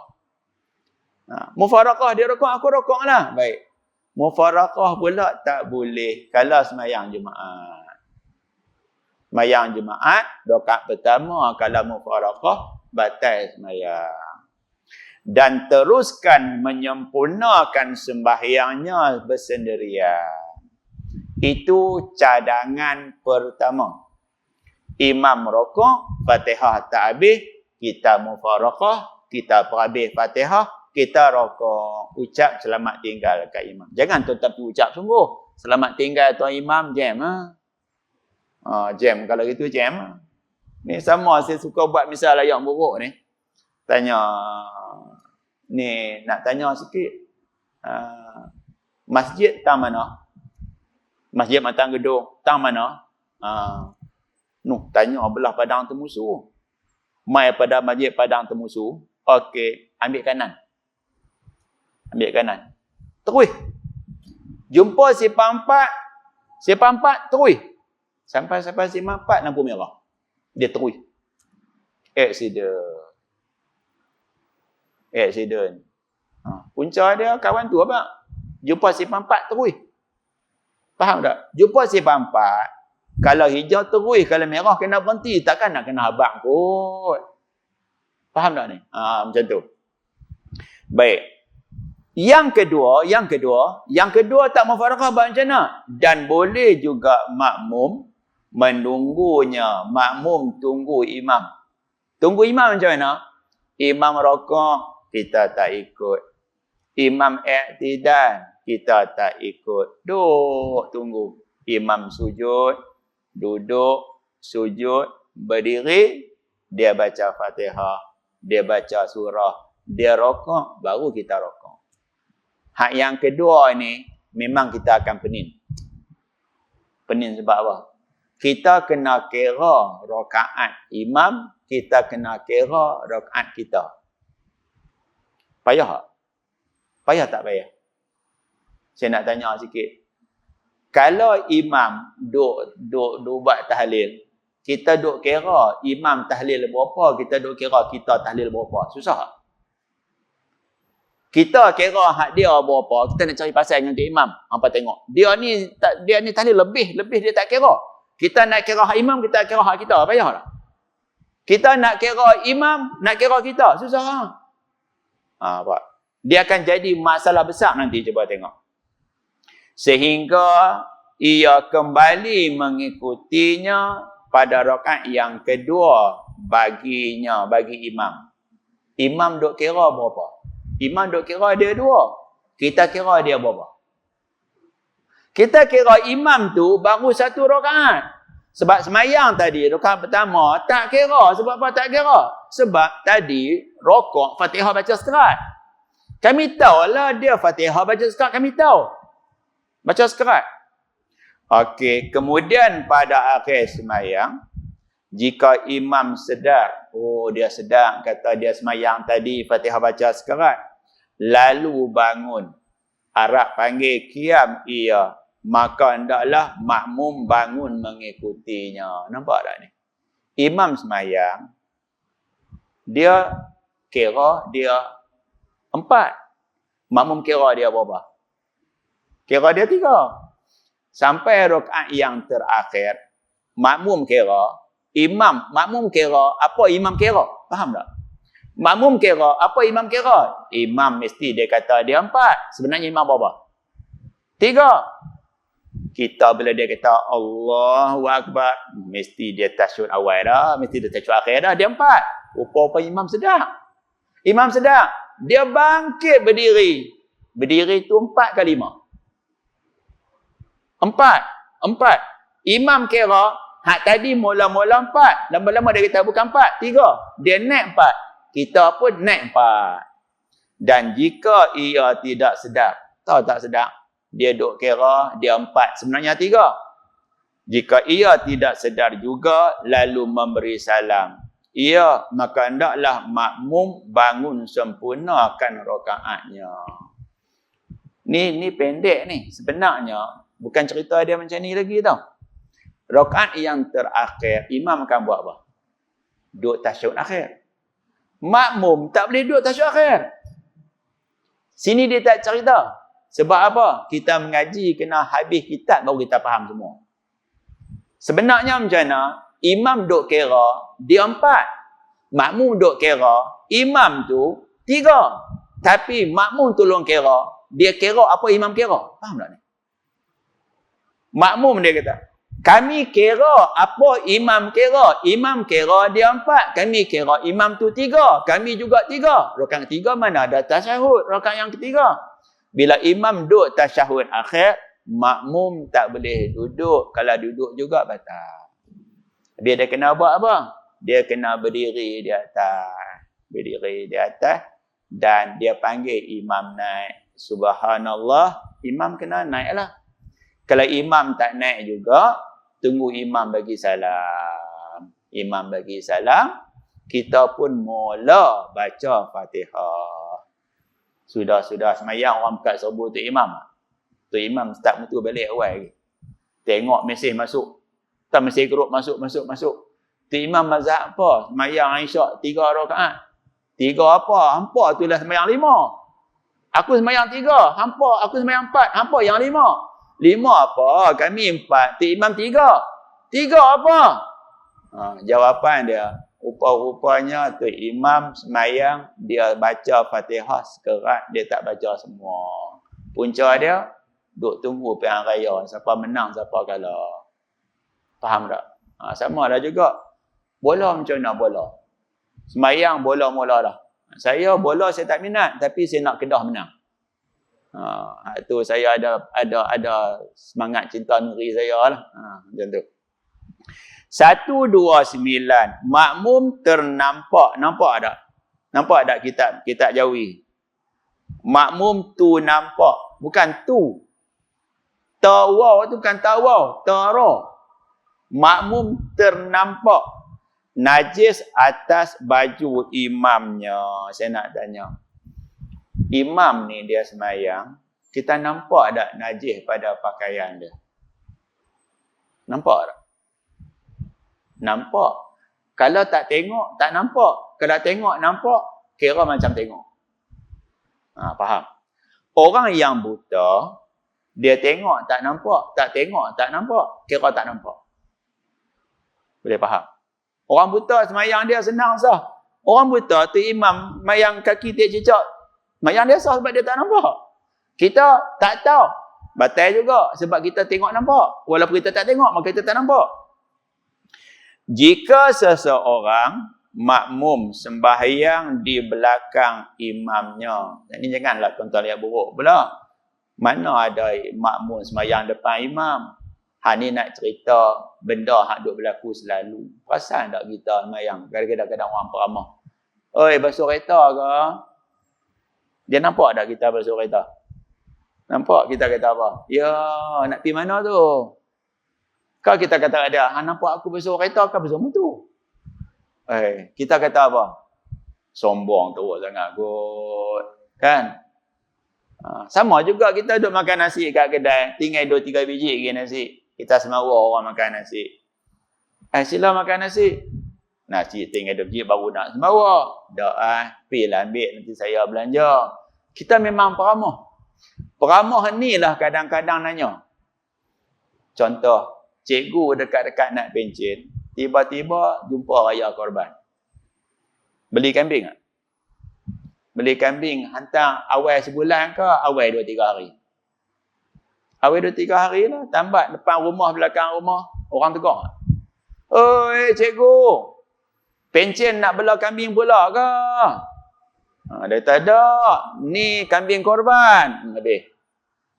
Mufaraqah dia rokok, aku rokok lah. Baik. Mufaraqah pula tak boleh kalau semayang Jumaat. Semayang Jumaat, rakaat pertama kalau mufaraqah, batal semayang. Dan teruskan menyempurnakan sembahyangnya bersendirian. Itu cadangan pertama. Imam rokok, Fatihah tak habis, kita mufaraqah, kita perhabis Fatihah, kita rokok. Ucap selamat tinggal kat imam. Jangan tetap ucap sungguh. Selamat tinggal tuan imam, jam. Jam, kalau gitu jam. Ni sama saya suka buat misal ayat buruk ni. Tanya, ni nak tanya sikit. Masjid tang mana? Masjid Matang Gedung tang mana? Tanya belah Padang Temusu. Mai pada masjid Padang Temusu. Okey, ambil kanan. Terus. Jumpa simpang 4, terus. Sampai simpang 4 lampu merah. Dia terus. Accident. Punca dia kawan tu apa? Jumpa simpang 4 terus. Faham tak? Jumpa simpang 4. Kalau hijau terus, kalau merah kena berhenti. Takkan nak kena abang kot. Faham tak ni? Macam tu. Baik. Yang kedua tak mufaraqah macam mana? Dan boleh juga makmum menunggunya. Makmum tunggu imam. Tunggu imam macam mana? Imam rokok, kita tak ikut. Imam i'tidal, kita tak ikut. Duduk tunggu. Imam sujud, duduk, sujud, berdiri, dia baca Fatihah, dia baca surah, dia rokok, baru kita rokok. Hak yang kedua ni, memang kita akan pening. Pening sebab apa? Kita kena kira rakaat imam, kita kena kira rakaat kita. Payah tak? Payah tak payah? Saya nak tanya sikit. Kalau imam duk buat tahlil, kita duk kira imam tahlil berapa, kita duk kira kita tahlil berapa. Susah tak? Kita kira hak dia berapa, kita nak cari pasal dengan imam. Apa tengok? Dia ni tahlil lebih dia tak kira. Kita nak kira hak imam, kita kira hak kita. Payah tak? Kita nak kira imam, nak kira kita. Susah. Apa? Dia akan jadi masalah besar nanti, cuba tengok. Sehingga ia kembali mengikutinya pada rakaat yang kedua bagi imam. Imam duk kira berapa? Imam duk kira dia 2. Kita kira dia berapa? Kita kira imam tu baru 1 rakaat. Sebab semayang tadi, rakaat pertama, tak kira. Sebab apa tak kira? Sebab tadi, rokok, Fatihah baca sekerat. Kami tahulah dia Fatihah baca sekerat, kami tahu. Baca sekerat. Okey, kemudian pada akhir sembahyang, jika imam sedar, dia sedar, kata dia sembahyang tadi, Fatihah baca sekerat, lalu bangun, Arab panggil qiyam ia, maka hendaklah makmum bangun mengikutinya. Nampak tak ni? Imam sembahyang, dia kira dia 4. Makmum kira dia berapa? Kira dia 3. Sampai rakaat yang terakhir, makmum kira, makmum kira, apa imam kira? Faham tak? Makmum kira, apa imam kira? Imam mesti dia kata dia 4. Sebenarnya imam berapa? 3. Kita bila dia kata Allahu Akbar, mesti dia tasyahud awal dah, mesti dia tasyahud akhir dah, dia 4. Rupa-rupa imam sedar. Imam sedar, dia bangkit berdiri. Berdiri tu 4 ke 5? 4. Imam kira, hak tadi mula-mula 4. Lama-lama dia kata bukan 4, 3. Dia naik 4. Kita pun naik 4. Dan jika ia tidak sedar, tahu tak sedar? Dia duk kira, dia 4. Sebenarnya 3. Jika ia tidak sedar juga, lalu memberi salam, ia, maka hendaklah makmum bangun sempurnakan rakaatnya. Ni pendek ni. Sebenarnya, bukan cerita dia macam ni lagi tau. Rakaat yang terakhir, imam akan buat apa? Duduk tasyahud akhir. Makmum tak boleh duduk tasyahud akhir. Sini dia tak cerita. Sebab apa? Kita mengaji kena habis kitab baru kita faham semua. Sebenarnya macam mana? Imam duduk kira, dia 4. Makmum duduk kira, imam tu 3. Tapi makmum tolong kira, dia kira apa imam kira. Faham tak ni? Makmum dia kata, kami kira apa imam kira. Imam kira dia 4. Kami kira imam tu 3. Kami juga 3. Rakaat ketiga mana ada tasyahud. Rakaat yang ketiga. Bila imam duduk tasyahud akhir, makmum tak boleh duduk. Kalau duduk juga batal. Dia kena buat apa? Dia kena berdiri di atas. Berdiri di atas. Dan dia panggil imam naik. Subhanallah. Imam kena naik lah. Kalau imam tak naik juga, tunggu imam bagi salam. Imam bagi salam, kita pun mula baca Fatihah. Sudah semayang orang buka serbu tu imam. Tu imam start mutu balik awal. Tengok mesej masuk. Tak mesej grup masuk. Tu imam mazhab apa? Semayang Isyak 3 rakaat. 3 apa? Hampa tu lah semayang 5. Aku semayang 3. Hampa aku semayang 4. Hampa yang 5. 5 apa? Kami 4. Tu imam 3. 3 apa? Jawapan dia, rupa-rupanya tu imam semayang, dia baca Fatihah sekerat, dia tak baca semua. Punca dia, duk tunggu pilihan raya. Siapa menang, siapa kalah. Faham tak? Sama dah juga. Bola macam mana bola? Semayang bola mula dah. Saya bola saya tak minat, tapi saya nak Kedah menang. Itu saya ada semangat cinta negeri saya lah. Macam tu. 129. Makmum ternampak. Nampak tak? Nampak tak kitab Jawi? Makmum tu nampak. Bukan tu. Tawaw tu bukan tawaw. Tara. Makmum ternampak najis atas baju imamnya. Saya nak tanya. Imam ni dia semayang, kita nampak tak najis pada pakaian dia? Nampak tak? Nampak. Kalau tak tengok, tak nampak. Kalau tengok, nampak, kira macam tengok. Faham? Orang yang buta, dia tengok tak nampak, tak tengok tak nampak, kira tak nampak. Boleh faham? Orang buta semayang dia senang sah. Orang buta tu imam semayang kaki tak cicak, semayang dia sah sebab dia tak nampak. Kita tak tahu. Batal juga sebab kita tengok nampak. Walaupun kita tak tengok, maka kita tak nampak. Jika seseorang makmum sembahyang di belakang imamnya. Ini janganlah tuan-tuan lihat buruk pula. Mana ada makmum sembahyang depan imam. Ni nak cerita benda hak duk berlaku selalu. Perasan tak kita sembahyang? Kadang-kadang orang peramah. Oi, basuh kereta ke? Dia nampak tak kita basuh kereta? Nampak kita kata apa? Ya, nak pergi mana tu? Kalau kita kata ada, nampak aku besar kereta, kau besar motor. Kita kata apa? Sombong teruk sangat kot. Kan? Sama juga kita duduk makan nasi kat kedai, tinggal 2-3 biji lagi nasi. Kita semua orang makan nasi. Sila makan nasi. Nasi tinggal 2 biji baru nak semua. Dah pergilah ambil, nanti saya belanja. Kita memang peramah. Peramah ni lah kadang-kadang nanya. Contoh, cikgu dekat-dekat nak pencen, tiba-tiba jumpa raya korban. Beli kambing tak? Beli kambing hantar awal sebulan ke awal 2-3 hari? Awal 2-3 hari lah. Tambat depan rumah, belakang rumah. Orang tegur. Oi cikgu, pencen nak bela kambing pula ke? Dia tak ada. Ni kambing korban. Habis.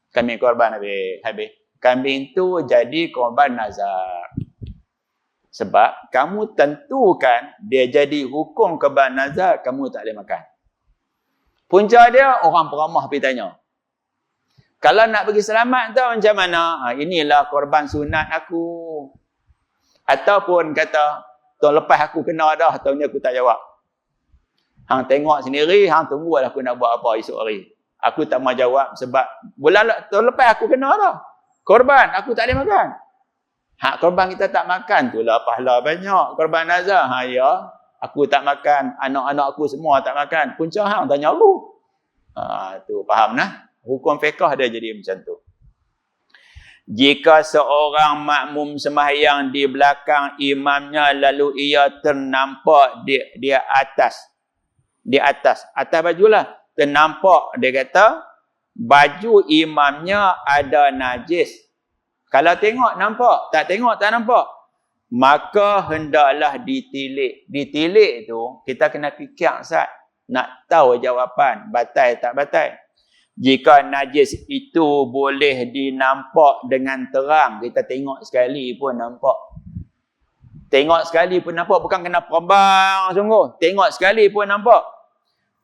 Kambing korban habis. Kambing tu jadi korban nazar. Sebab kamu tentukan dia jadi hukum korban nazar, kamu tak boleh makan. Punca dia, orang peramah pergi tanya. Kalau nak bagi selamat tu macam mana? Inilah korban sunat aku. Ataupun kata, tahun lepas aku kena dah, tahun ni aku tak jawab. Hang tengok sendiri, hang tunggulah aku nak buat apa esok hari. Aku tak mau jawab sebab tahun lepas aku kena dah. Korban, aku tak boleh makan. Hak korban kita tak makan tu lah pahala banyak. Korban nazar, ya. Aku tak makan, anak-anak aku semua tak makan. Punca hang tanya aku. Tu faham nah? Hukum fiqh dia jadi macam tu. Jika seorang makmum sembahyang di belakang imamnya lalu ia ternampak di atas bajulah ternampak, dia kata baju imamnya ada najis. Kalau tengok nampak, tak tengok tak nampak, maka hendaklah ditilik. Ditilik tu kita kena fikir Ustaz, nak tahu jawapan batal tak batal. Jika najis itu boleh dinampak dengan terang, kita tengok sekali pun nampak. Tengok sekali pun nampak, bukan kena perabang sungguh. Tengok sekali pun nampak.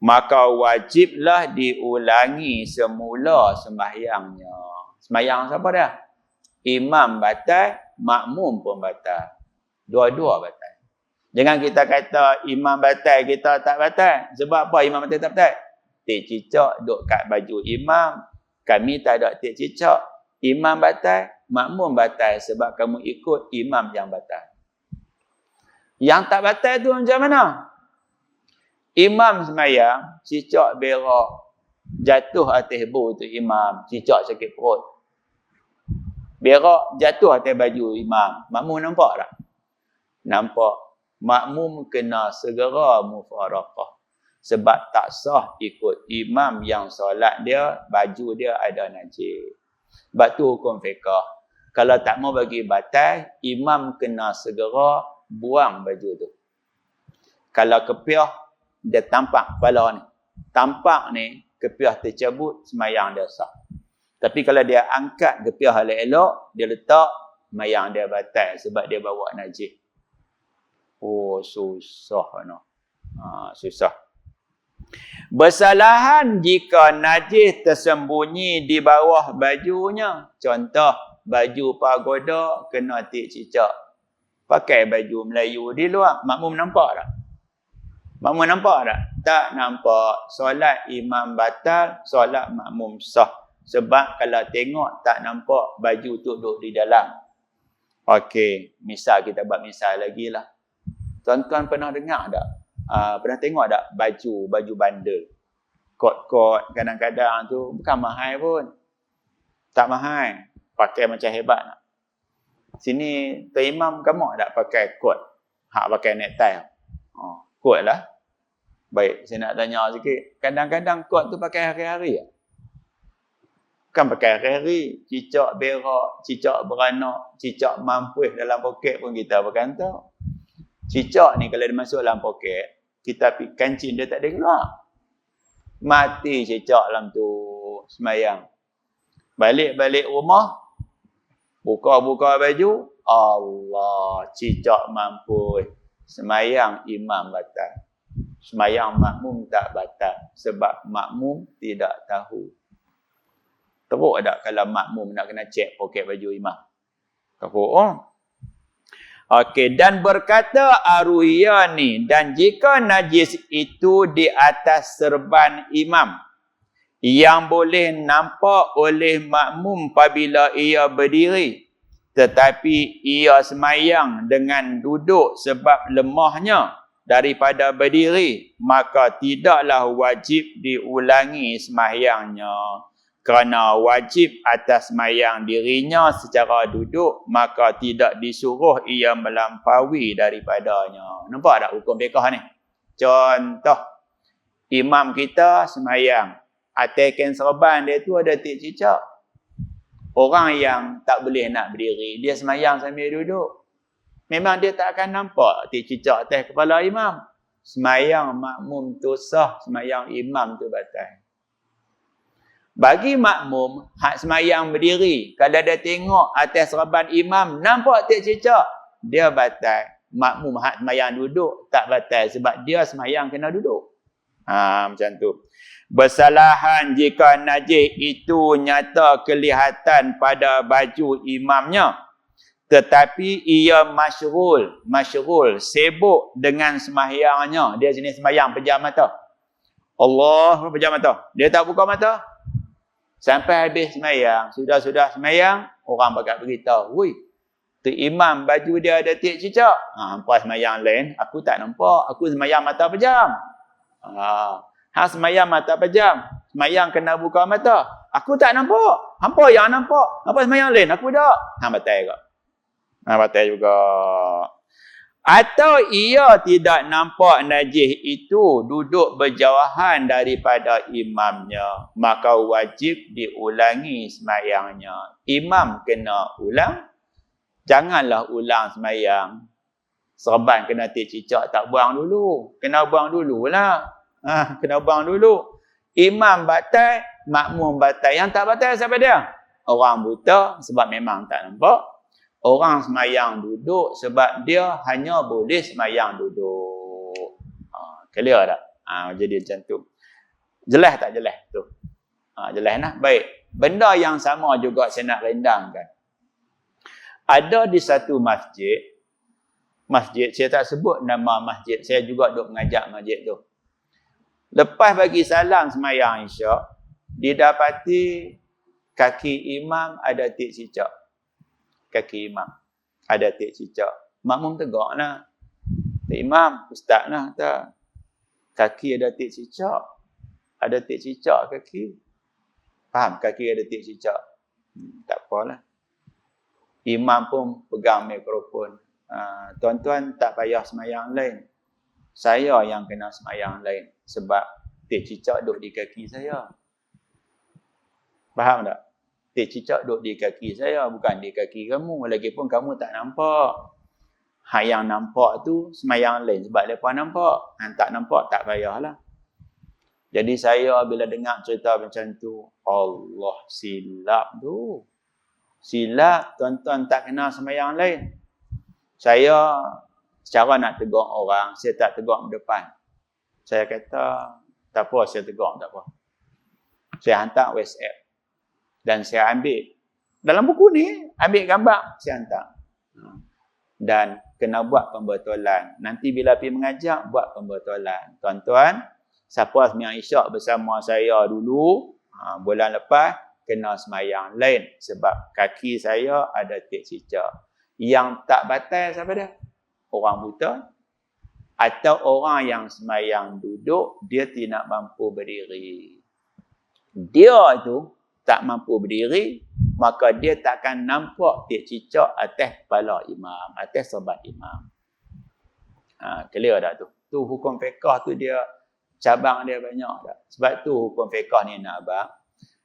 Maka wajiblah diulangi semula sembahyangnya. Sembahyang siapa dia? Imam batal, makmum pun batal. Dua-dua batal. Jangan kita kata imam batal, kita tak batal. Sebab apa imam batal tak batal? Tik cicak duduk kat baju imam. Kami tak ada tik cicak. Imam batal, makmum batal. Sebab kamu ikut imam yang batal. Yang tak batal tu macam mana? Imam sembahyang, cicak berak, jatuh atas bu tu imam, cicak sakit perut. Berak jatuh atas baju imam. Makmum nampak tak? Nampak. Makmum kena segera mufaraqah. Sebab tak sah ikut imam yang solat dia, baju dia ada najis. Sebab tu hukum fiqh. Kalau tak mau bagi batal, imam kena segera buang baju tu. Kalau kepiah, dia tampak kepala ni. Tampak ni, kepiah tercabut, sembahyang dia sah. Tapi kalau dia angkat kepiah elok-elok, dia letak, sembahyang dia batal sebab dia bawa najis. Oh, susah no. Susah. Bersalahan jika najis tersembunyi di bawah bajunya. Contoh, baju pagoda kena tik cicak. Pakai baju Melayu di luar. Makmum nampak tak? Makmum nampak tak? Tak nampak. Solat imam batal, solat makmum sah. Sebab kalau tengok tak nampak baju tu duduk di dalam. Okey, misal kita buat misal lagi lah. Tuan-tuan pernah dengar tak? Pernah tengok tak baju bandel? Kot-kot kadang-kadang tu bukan mahal pun. Tak mahal. Pakai macam hebat nak. Sini Tuan Imam kamu tak pakai kot? Hak pakai necktie. Kot lah. Baik, saya nak tanya sikit. Kadang-kadang kot tu pakai hari-hari tak? Bukan pakai hari-hari. Cicak berak, cicak beranak, cicak mampuih dalam poket pun kita pakai tak. Cicak ni kalau dia masuk dalam poket, kita kancing dia tak ada keluar. Mati cicak dalam tu sembahyang. Balik-balik rumah, buka-buka baju, Allah, cicak mampuih. Sembahyang imam batal. Sembahyang makmum tak batal. Sebab makmum tidak tahu. Teruk tak kalau makmum nak kena cek poket baju imam? Teruk. Okey, dan berkata Ar-Ruhiyah ni, dan jika najis itu di atas serban imam yang boleh nampak oleh makmum apabila ia berdiri, tetapi ia semayang dengan duduk sebab lemahnya daripada berdiri, maka tidaklah wajib diulangi semayangnya. Kerana wajib atas semayang dirinya secara duduk, maka tidak disuruh ia melampaui daripadanya. Nampak tak hukum fiqh ni? Contoh, imam kita semayang, atas kain serban dia tu ada tik cicak. Orang yang tak boleh nak berdiri, dia semayang sambil duduk. Memang dia tak akan nampak tik cicak atas kepala imam. Semayang makmum tu sah, semayang imam tu batal. Bagi makmum, hak semayang berdiri, kalau dia tengok atas serban imam, nampak tik cicak, dia batal. Makmum hak semayang duduk, tak batal sebab dia semayang kena duduk. Macam tu. Bersalahan jika najis itu nyata kelihatan pada baju imamnya, tetapi ia masyghul, sibuk dengan semayangnya. Dia sini semayang pejam mata. Allah pejam mata. Dia tak buka mata. Sampai habis semayang, sudah semayang, orang bakal beritahu, "Woi, tu imam baju dia ada tik cicak." Hampa semayang lain, aku tak nampak, aku semayang mata pejam. Semayang mata pejam, semayang kena buka mata. Aku tak nampak, hampa yang nampak. Hampa semayang lain, aku tak. Batal juga. Batal juga. Atau ia tidak nampak najis itu duduk berjauhan daripada imamnya, maka wajib diulangi semayangnya. Imam kena ulang, janganlah ulang semayang. Serban kena tik cicak, tak buang dulu. Kena buang dululah. Kena buang dulu. Imam batal, makmum batal. Yang tak batal siapa dia? Orang buta sebab memang tak nampak. Orang semayang duduk sebab dia hanya boleh semayang duduk. Clear tak? Jadi macam tu. Jelas tak jelas tu? Jelas nah. Baik. Benda yang sama juga saya nak rendangkan. Ada di satu masjid, saya tak sebut nama masjid, saya juga duk mengajak masjid tu. Lepas bagi salam semayang isyak, didapati kaki imam ada tik cicak. Kaki imam ada tik cicak. Makmum tegak lah. Imam, ustaz lah. Tak. Kaki ada tik cicak. Ada tik cicak kaki. Faham? Kaki ada tik cicak. Tak apalah. Imam pun pegang mikrofon. Tuan-tuan tak payah semayang lain. Saya yang kena semayang lain. Sebab tik cicak duduk di kaki saya. Faham tak? Tik cicak duduk di kaki saya, bukan di kaki kamu. Lagipun kamu tak nampak. Hak yang nampak tu semayang lain sebab mereka nampak. Yang tak nampak tak payahlah. Jadi saya bila dengar cerita macam tu, Allah, silap tu. Silap, tuan-tuan tak kena semayang lain. Saya secara nak tegur orang, saya tak tegur depan. Saya kata, tak apa, saya tegur, tak apa. Saya hantar WhatsApp. Dan saya ambil, dalam buku ni, ambil gambar, saya hantar. Dan kena buat pembetulan. Nanti bila pergi mengajak, buat pembetulan. Tuan-tuan, siapa semayang isyak bersama saya dulu, bulan lepas, kena semayang lain. Sebab kaki saya ada tik cicak. Yang tak batal siapa dia? Orang buta. Atau orang yang semayang duduk, dia tidak mampu berdiri. Dia itu tak mampu berdiri, maka dia takkan nampak tik cicak atas kepala imam, atas serban imam. Clear tak tu? Tu hukum fiqh tu dia, cabang dia banyak tak? Sebab tu hukum fiqh ni nak abang.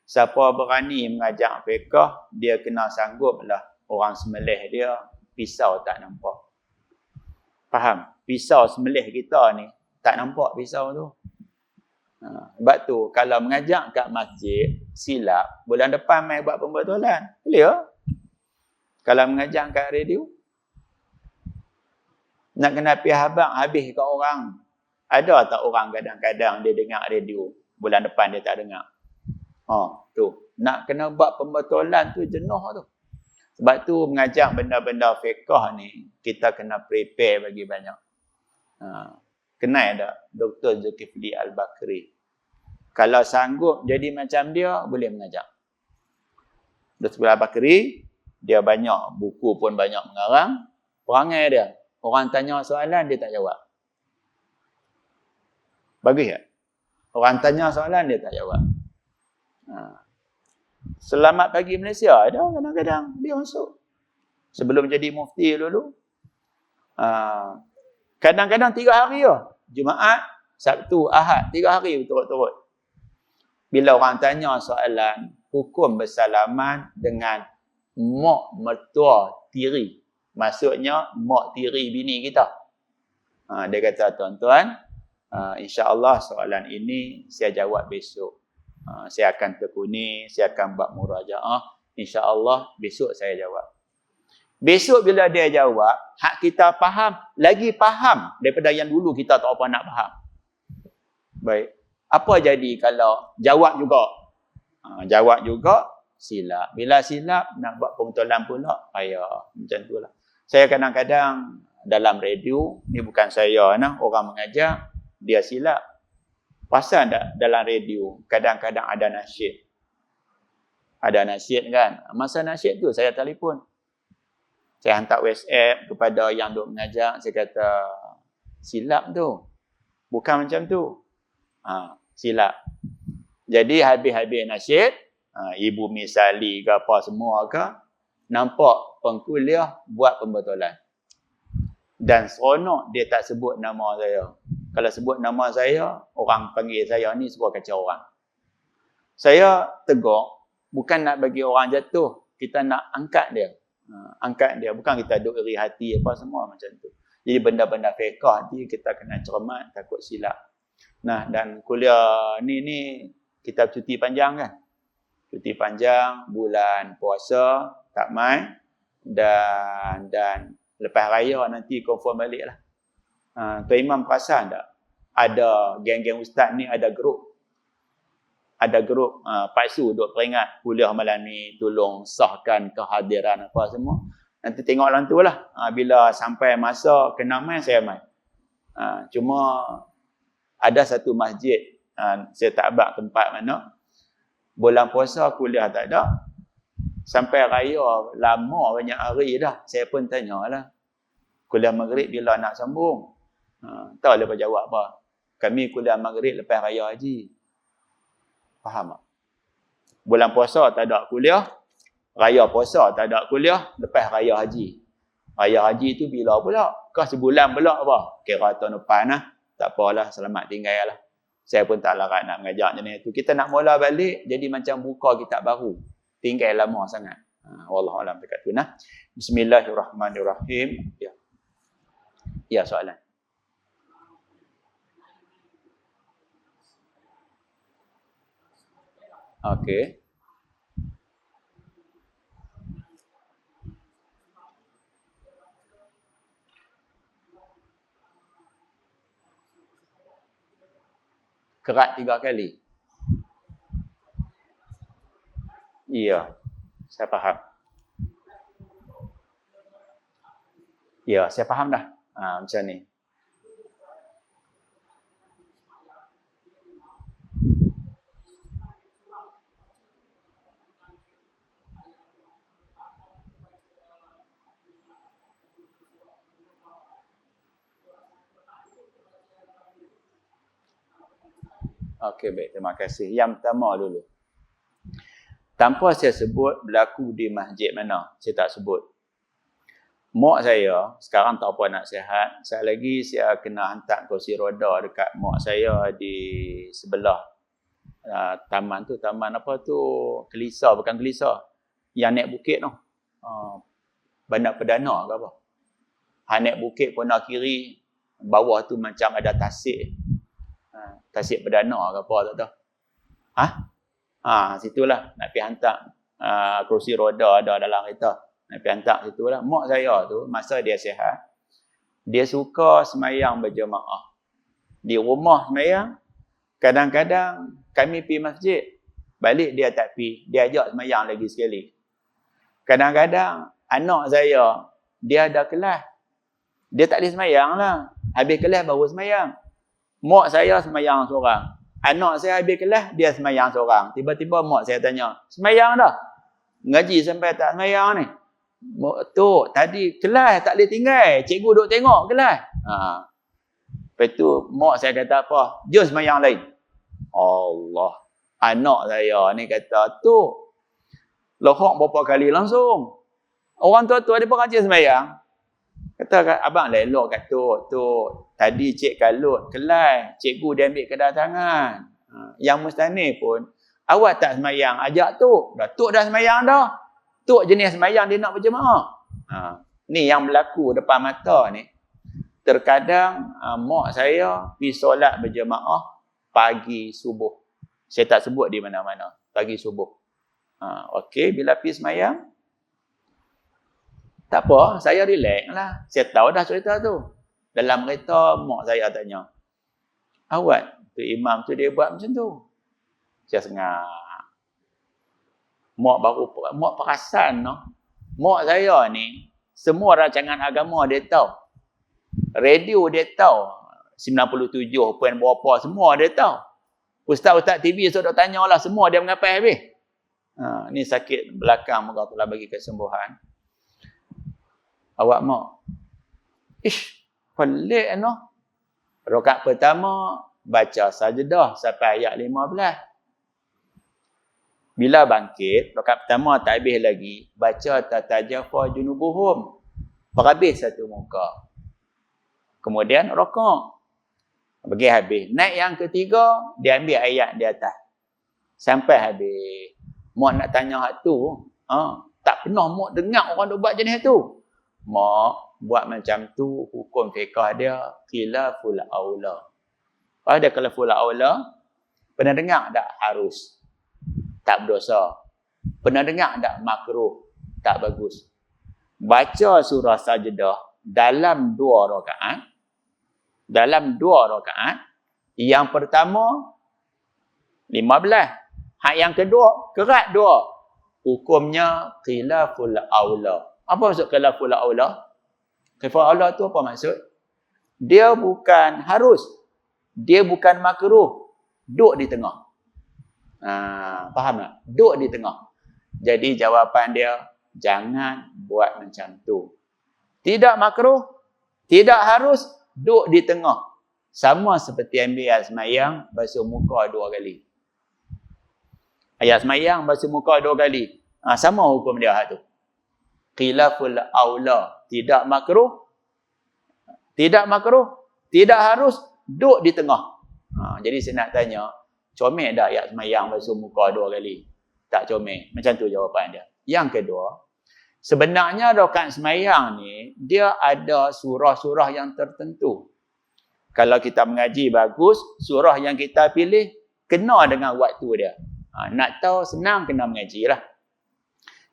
Siapa berani mengajak fiqh, dia kena sanggup lah orang semelih dia, pisau tak nampak. Faham? Pisau semelih kita ni, tak nampak pisau tu. Sebab tu, kalau mengajak kat masjid, silap, bulan depan mai buat pembetulan. Clear? Kalau mengajak kat radio, nak kena pergi habis kat orang. Ada tak orang kadang-kadang dia dengar radio, bulan depan dia tak dengar? Tu. Nak kena buat pembetulan tu jenuh tu. Sebab tu mengajar benda-benda fiqh ni, kita kena prepare bagi banyak. Kenal tak Dr. Zulkifli Al-Bakri? Kalau sanggup jadi macam dia, boleh mengajar. Dr. Zulkifli Al-Bakri, dia banyak buku pun banyak mengarang. Perangai dia, orang tanya soalan, dia tak jawab. Bagus tak? Orang tanya soalan, dia tak jawab. Selamat Pagi Malaysia ada kadang-kadang dia masuk. Sebelum jadi mufti dulu. Kadang-kadang 3 hari je. Jumaat, Sabtu, Ahad. 3 hari berturut-turut. Bila orang tanya soalan, hukum bersalaman dengan mak mertua tiri. Maksudnya, mak tiri bini kita. Dia kata, tuan-tuan, insya-Allah soalan ini saya jawab besok. Saya akan tekuni, saya akan buat murajaah. InsyaAllah besok saya jawab. Besok bila dia jawab, hak kita faham, lagi faham daripada yang dulu kita tak apa nak faham. Baik. Apa jadi kalau jawab juga? Jawab juga, silap. Bila silap, nak buat pembetulan pula, payah. Macam itulah. Saya kadang-kadang dalam radio, ni bukan saya, orang mengajar, dia silap. Pasal tak dalam radio, kadang-kadang ada nasyid. Ada nasyid kan? Masa nasyid tu saya telefon. Saya hantar WhatsApp kepada yang duk mengajar. Saya kata, silap tu. Bukan macam tu. Silap. Jadi habis-habis nasyid, Ibu Misali ke apa semua ke, nampak pengkuliah buat pembetulan. Dan seronok dia tak sebut nama saya. Kalau sebut nama saya, orang panggil saya ni sebuah kacau orang. Saya tegur, bukan nak bagi orang jatuh. Kita nak angkat dia. Angkat dia. Bukan kita duk iri hati apa semua macam tu. Jadi benda-benda fiqah ni kita kena cermat, takut silap. Nah, dan kuliah ni kita cuti panjang kan? Cuti panjang, bulan puasa, tak main. Dan lepas raya nanti confirm balik lah. Tuan Imam perasan tak? Ada geng-geng ustaz ni ada grup. Ada grup Pak Su duk peringat kuliah malam ni, tolong sahkan kehadiran apa semua. Nanti tengok orang tu lah. Bila sampai masa kena main, saya main. Cuma ada satu masjid, saya tak abang tempat mana. Bulan puasa kuliah tak ada. Sampai raya lama banyak hari dah. Saya pun tanyalah. Kuliah maghrib bila nak sambung? Tahu lepas jawab apa? Kami kuliah maghrib lepas raya haji. Faham tak? Bulan puasa tak ada kuliah. Raya puasa tak ada kuliah. Lepas raya haji. Raya haji tu bila pula? Kah sebulan pula apa? Kira tahun depan lah. Tak apalah, selamat tinggal lah. Saya pun tak larat nak mengajar macam tu. Kita nak mula balik, jadi macam buka kitab baru. Tinggal lama sangat. Wallahualam dekat tu nah. Bismillahirrahmanirrahim. Ya, soalan. Okey. Kerat 3 kali. Ya, saya faham. Ya, saya faham dah. Macam ni. Okey, baik. Terima kasih. Yang pertama dulu. Tanpa saya sebut berlaku di masjid mana. Saya tak sebut. Mak saya, sekarang tak apa nak sihat. Sekali lagi saya kena hantar kursi roda dekat mak saya di sebelah taman tu. Taman apa tu? Kelisa, bukan Kelisa. Yang naik bukit tu. Bandar Perdana ke apa. Naik bukit pona kiri. Bawah tu macam ada tasik. Tasik Perdana ke apa tak tahu. Situlah nak pergi hantar kursi roda ada dalam kereta. Nak pergi hantar situlah. Mak saya tu masa dia sihat, dia suka semayang berjemaah. Di rumah semayang, kadang-kadang kami pergi masjid, balik dia tak pergi, dia ajak semayang lagi sekali. Kadang-kadang anak saya, dia ada kelas. Dia tak boleh semayang lah. Habis kelas baru semayang. Mak saya semayang seorang. Anak saya habis kelas, dia semayang seorang. Tiba-tiba mak saya tanya, semayang dah? Ngaji sampai tak semayang ni? Tok, tadi kelas tak boleh tinggal. Cikgu duk tengok kelas. Lepas tu, mak saya kata apa? Jom semayang lain. Allah. Anak saya ni kata, Tok, lohok berapa kali langsung. Orang tua-tua dia pengaji semayang. Kata abang elok kat Tok, tadi cik kalut kelas, cikgu dia ambil kedatangan. Yang mustahil pun, awak tak semayang, ajak Tok. Tok dah semayang dah. Tok jenis semayang dia nak berjemaah. Ni yang berlaku depan mata ni. Terkadang mak saya pergi solat berjemaah pagi subuh. Saya tak sebut di mana-mana. Pagi subuh. Okey, bila pergi semayang, tak apa, saya relax lah. Saya tahu dah cerita tu. Dalam kereta, mak saya tanya, awak, tu imam tu dia buat macam tu. Saya sengak. Mak perasan, no? Mak saya ni, semua rancangan agama dia tahu. Radio dia tahu. 97 poin berapa, semua dia tahu. Ustaz-ustaz TV sudah tanya lah, semua dia mengapai habis. Ni sakit belakang, moga Allah bagi kesembuhan. Awak mak, pelik no. Rakaat pertama, baca sajdah sampai ayat 15. Bila bangkit, rakaat pertama tak habis lagi, baca tatajafa junubuhum. Berhabis satu muka. Kemudian rakaat. Bagi habis. Naik yang ketiga, dia ambil ayat di atas. Sampai habis. Mak nak tanya hak tu, tak pernah mak dengar orang duk buat jenis tu. Mak buat macam tu, hukum fiqah dia khilaful aula. Apa dia khilaful aula? Pernah dengar tak harus? Tak berdosa. Pernah dengar tak makruh? Tak bagus. Baca surah sajdah dalam 2 rakaat. Dalam 2 rakaat. Yang pertama 15. Hak yang kedua kerat 2. Hukumnya khilaful aula. Apa maksud khilaful aula? Khilaful aula tu apa maksud? Dia bukan harus. Dia bukan makruh. Duduk di tengah. Faham tak? Duduk di tengah. Jadi jawapan dia, jangan buat macam tu. Tidak makruh, tidak harus, duduk di tengah. Sama seperti ambil ayat semayang, basuh muka 2 kali. Ayat semayang, basuh muka 2 kali. Sama hukum dia tu. Khilaful aula. Tidak makruh, tidak harus, duduk di tengah. Jadi saya nak tanya, comel dah ayat semayang basuh muka 2 kali? Tak comel. Macam tu jawapan dia. Yang kedua, sebenarnya rakaat semayang ni, dia ada surah-surah yang tertentu. Kalau kita mengaji bagus, surah yang kita pilih, kena dengan waktu dia. Nak tahu senang, kena mengaji lah.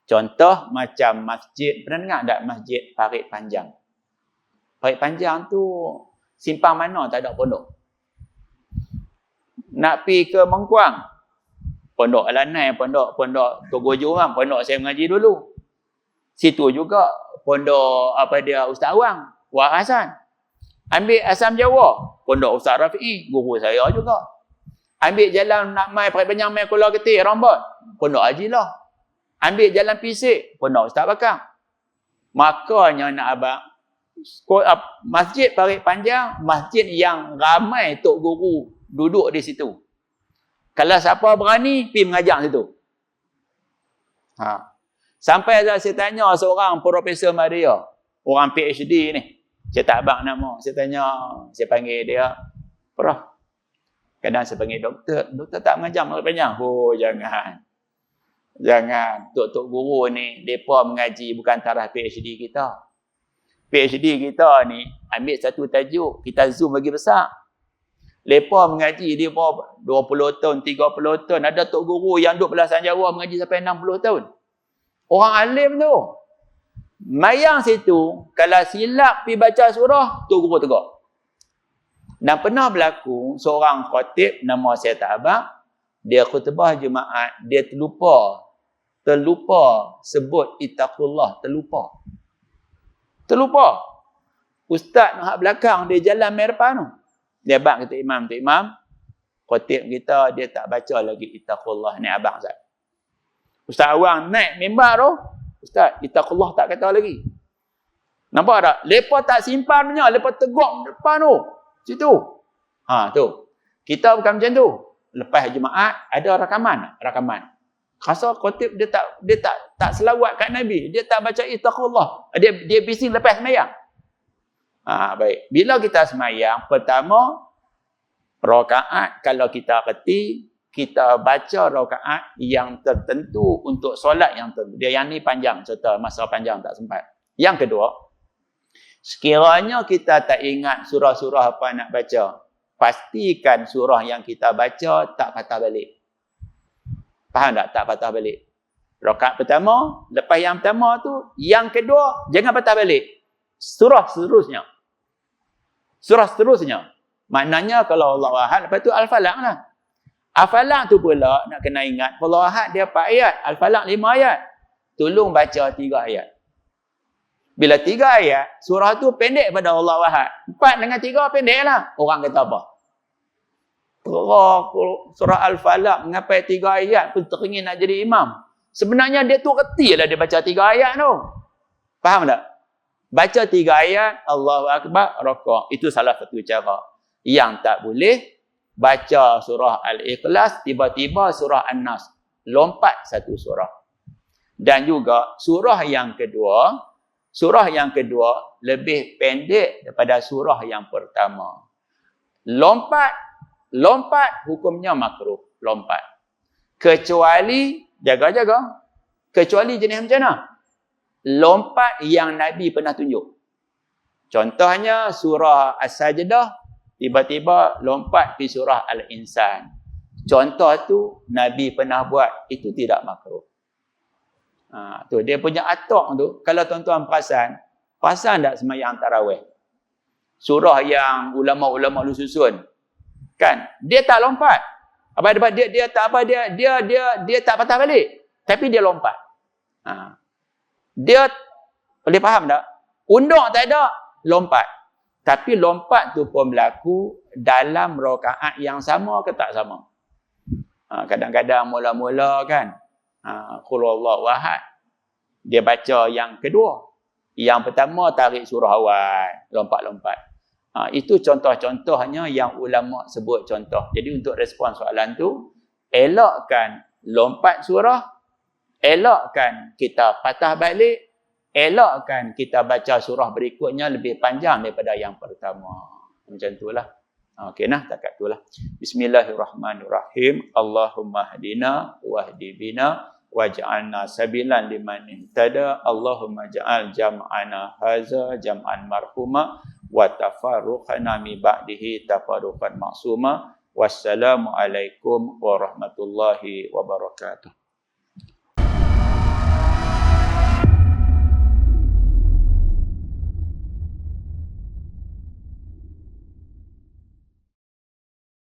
Contoh macam masjid, pernah dengar tak masjid Parit Panjang? Parit Panjang tu simpang mana tak ada pondok. Nak pergi ke Mengkuang, pondok Alanai, pondok Togo Johang, pondok saya mengaji dulu. Situ juga pondok Ustaz Awang, Wak Hasan. Ambil Asam Jawa, pondok Ustaz Rafi'i, guru saya juga. Ambil jalan nak mai Parit Panjang, mai Kuala Ketir, Rambut, pondok Haji Lah. Ambil jalan Pisik, pondok Ustaz Bakar. Makanya nak abang, masjid Parit Panjang, masjid yang ramai tok guru duduk di situ. Kalau siapa berani, pergi mengajar situ. Sampai saya tanya seorang Profesor Maria, orang PhD ni. Saya tak abang nama. Saya tanya, saya panggil dia, Prof. Kadang saya panggil doktor. Doktor tak mengajar Parit Panjang. Oh, jangan. Jangan. Tok-tok guru ni, mereka mengaji bukan taraf PhD kita. PhD kita ni, ambil satu tajuk, kita zoom bagi besar. Mereka mengaji, dia 20 tahun, 30 tahun. Ada tok guru yang duduk belasan Jawa mengaji sampai 60 tahun. Orang alim tu. Mayang situ, kalau silap pergi baca surah, tok guru tegur. Dan pernah berlaku, seorang khatib, nama saya tak abang, dia khutbah Jumaat, dia terlupa terlupa sebut ittaqullah, terlupa. Ustaz nak belakang dia jalan mai depan tu. Dia abang kata imam, khatib kita dia tak baca lagi ittaqullah ni abang Ustaz. Ustaz awang naik mimbar tu, Ustaz ittaqullah tak kata lagi. Nampak tak? Lepa tak simpan punya, lepa teguk depan tu. Situ. Tu. Kita bukan macam tu. Lepas Jumaat ada rakaman. Rasa khatib dia tak selawat kat Nabi, dia tak baca ittaqullah. Dia bising lepas sembahyang. Baik. Bila kita sembahyang, pertama rakaat kalau kita reti, kita baca rakaat yang tertentu untuk solat yang tertentu. Dia yang ni panjang, contoh masa panjang tak sempat. Yang kedua, sekiranya kita tak ingat surah-surah apa nak baca, pastikan surah yang kita baca tak patah balik. Faham tak? Tak patah balik. Rakaat pertama, lepas yang pertama tu, yang kedua, jangan patah balik. Surah seterusnya. Maknanya kalau Allah Ahad, lepas tu Al-Falaq lah. Al-Falaq tu pula, nak kena ingat, Allah Ahad dia 4 ayat, Al-Falaq 5 ayat. Tolong baca 3 ayat. Bila 3 ayat, surah tu pendek pada Allah Ahad. 4 dengan 3 pendek lah. Orang kata apa? Surah Al-Falaq mengapai 3 ayat pun teringin nak jadi imam. Sebenarnya dia tu reti lah dia baca 3 ayat tu. Faham tak? Baca 3 ayat, Allahu Akbar, rakaat. Itu salah satu cara. Yang tak boleh, baca surah Al-Ikhlas, tiba-tiba surah An-Nas. Lompat satu surah. Dan juga surah yang kedua lebih pendek daripada surah yang pertama. Lompat hukumnya makruh. Lompat. Kecuali, jaga-jaga. Kecuali jenis macam mana? Lompat yang Nabi pernah tunjuk. Contohnya surah As-Sajdah, tiba-tiba lompat di surah Al-Insan. Contoh tu Nabi pernah buat, itu tidak makruh. Tu dia punya atok tu, kalau tuan-tuan perasan tak sembahyang tarawih? Surah yang ulama-ulama lu susun. Kan? Dia tak lompat. Dia tak patah balik, tapi dia lompat. Dia boleh faham tak? Undur tak ada, lompat. Tapi lompat tu pun berlaku dalam rakaat yang sama ke tak sama. Kadang-kadang mula-mula kan, Qul Huwallahu Ahad, dia baca yang kedua. Yang pertama tarik surah awal, lompat-lompat. Itu contoh-contohnya yang ulama sebut contoh. Jadi untuk respon soalan tu, elakkan lompat surah, elakkan kita patah balik, elakkan kita baca surah berikutnya lebih panjang daripada yang pertama. Macam itulah. Okey nah, takat itulah. Bismillahirrahmanirrahim. Allahumma hadina wahdi bina waj'alna sabilan liman ihtada. Allahumma ja'al jam'ana haza jam'an marhuma wa tafarruqana mi ba'dihi tafarruqan ma'suma. Wassalamu alaikum warahmatullahi wabarakatuh.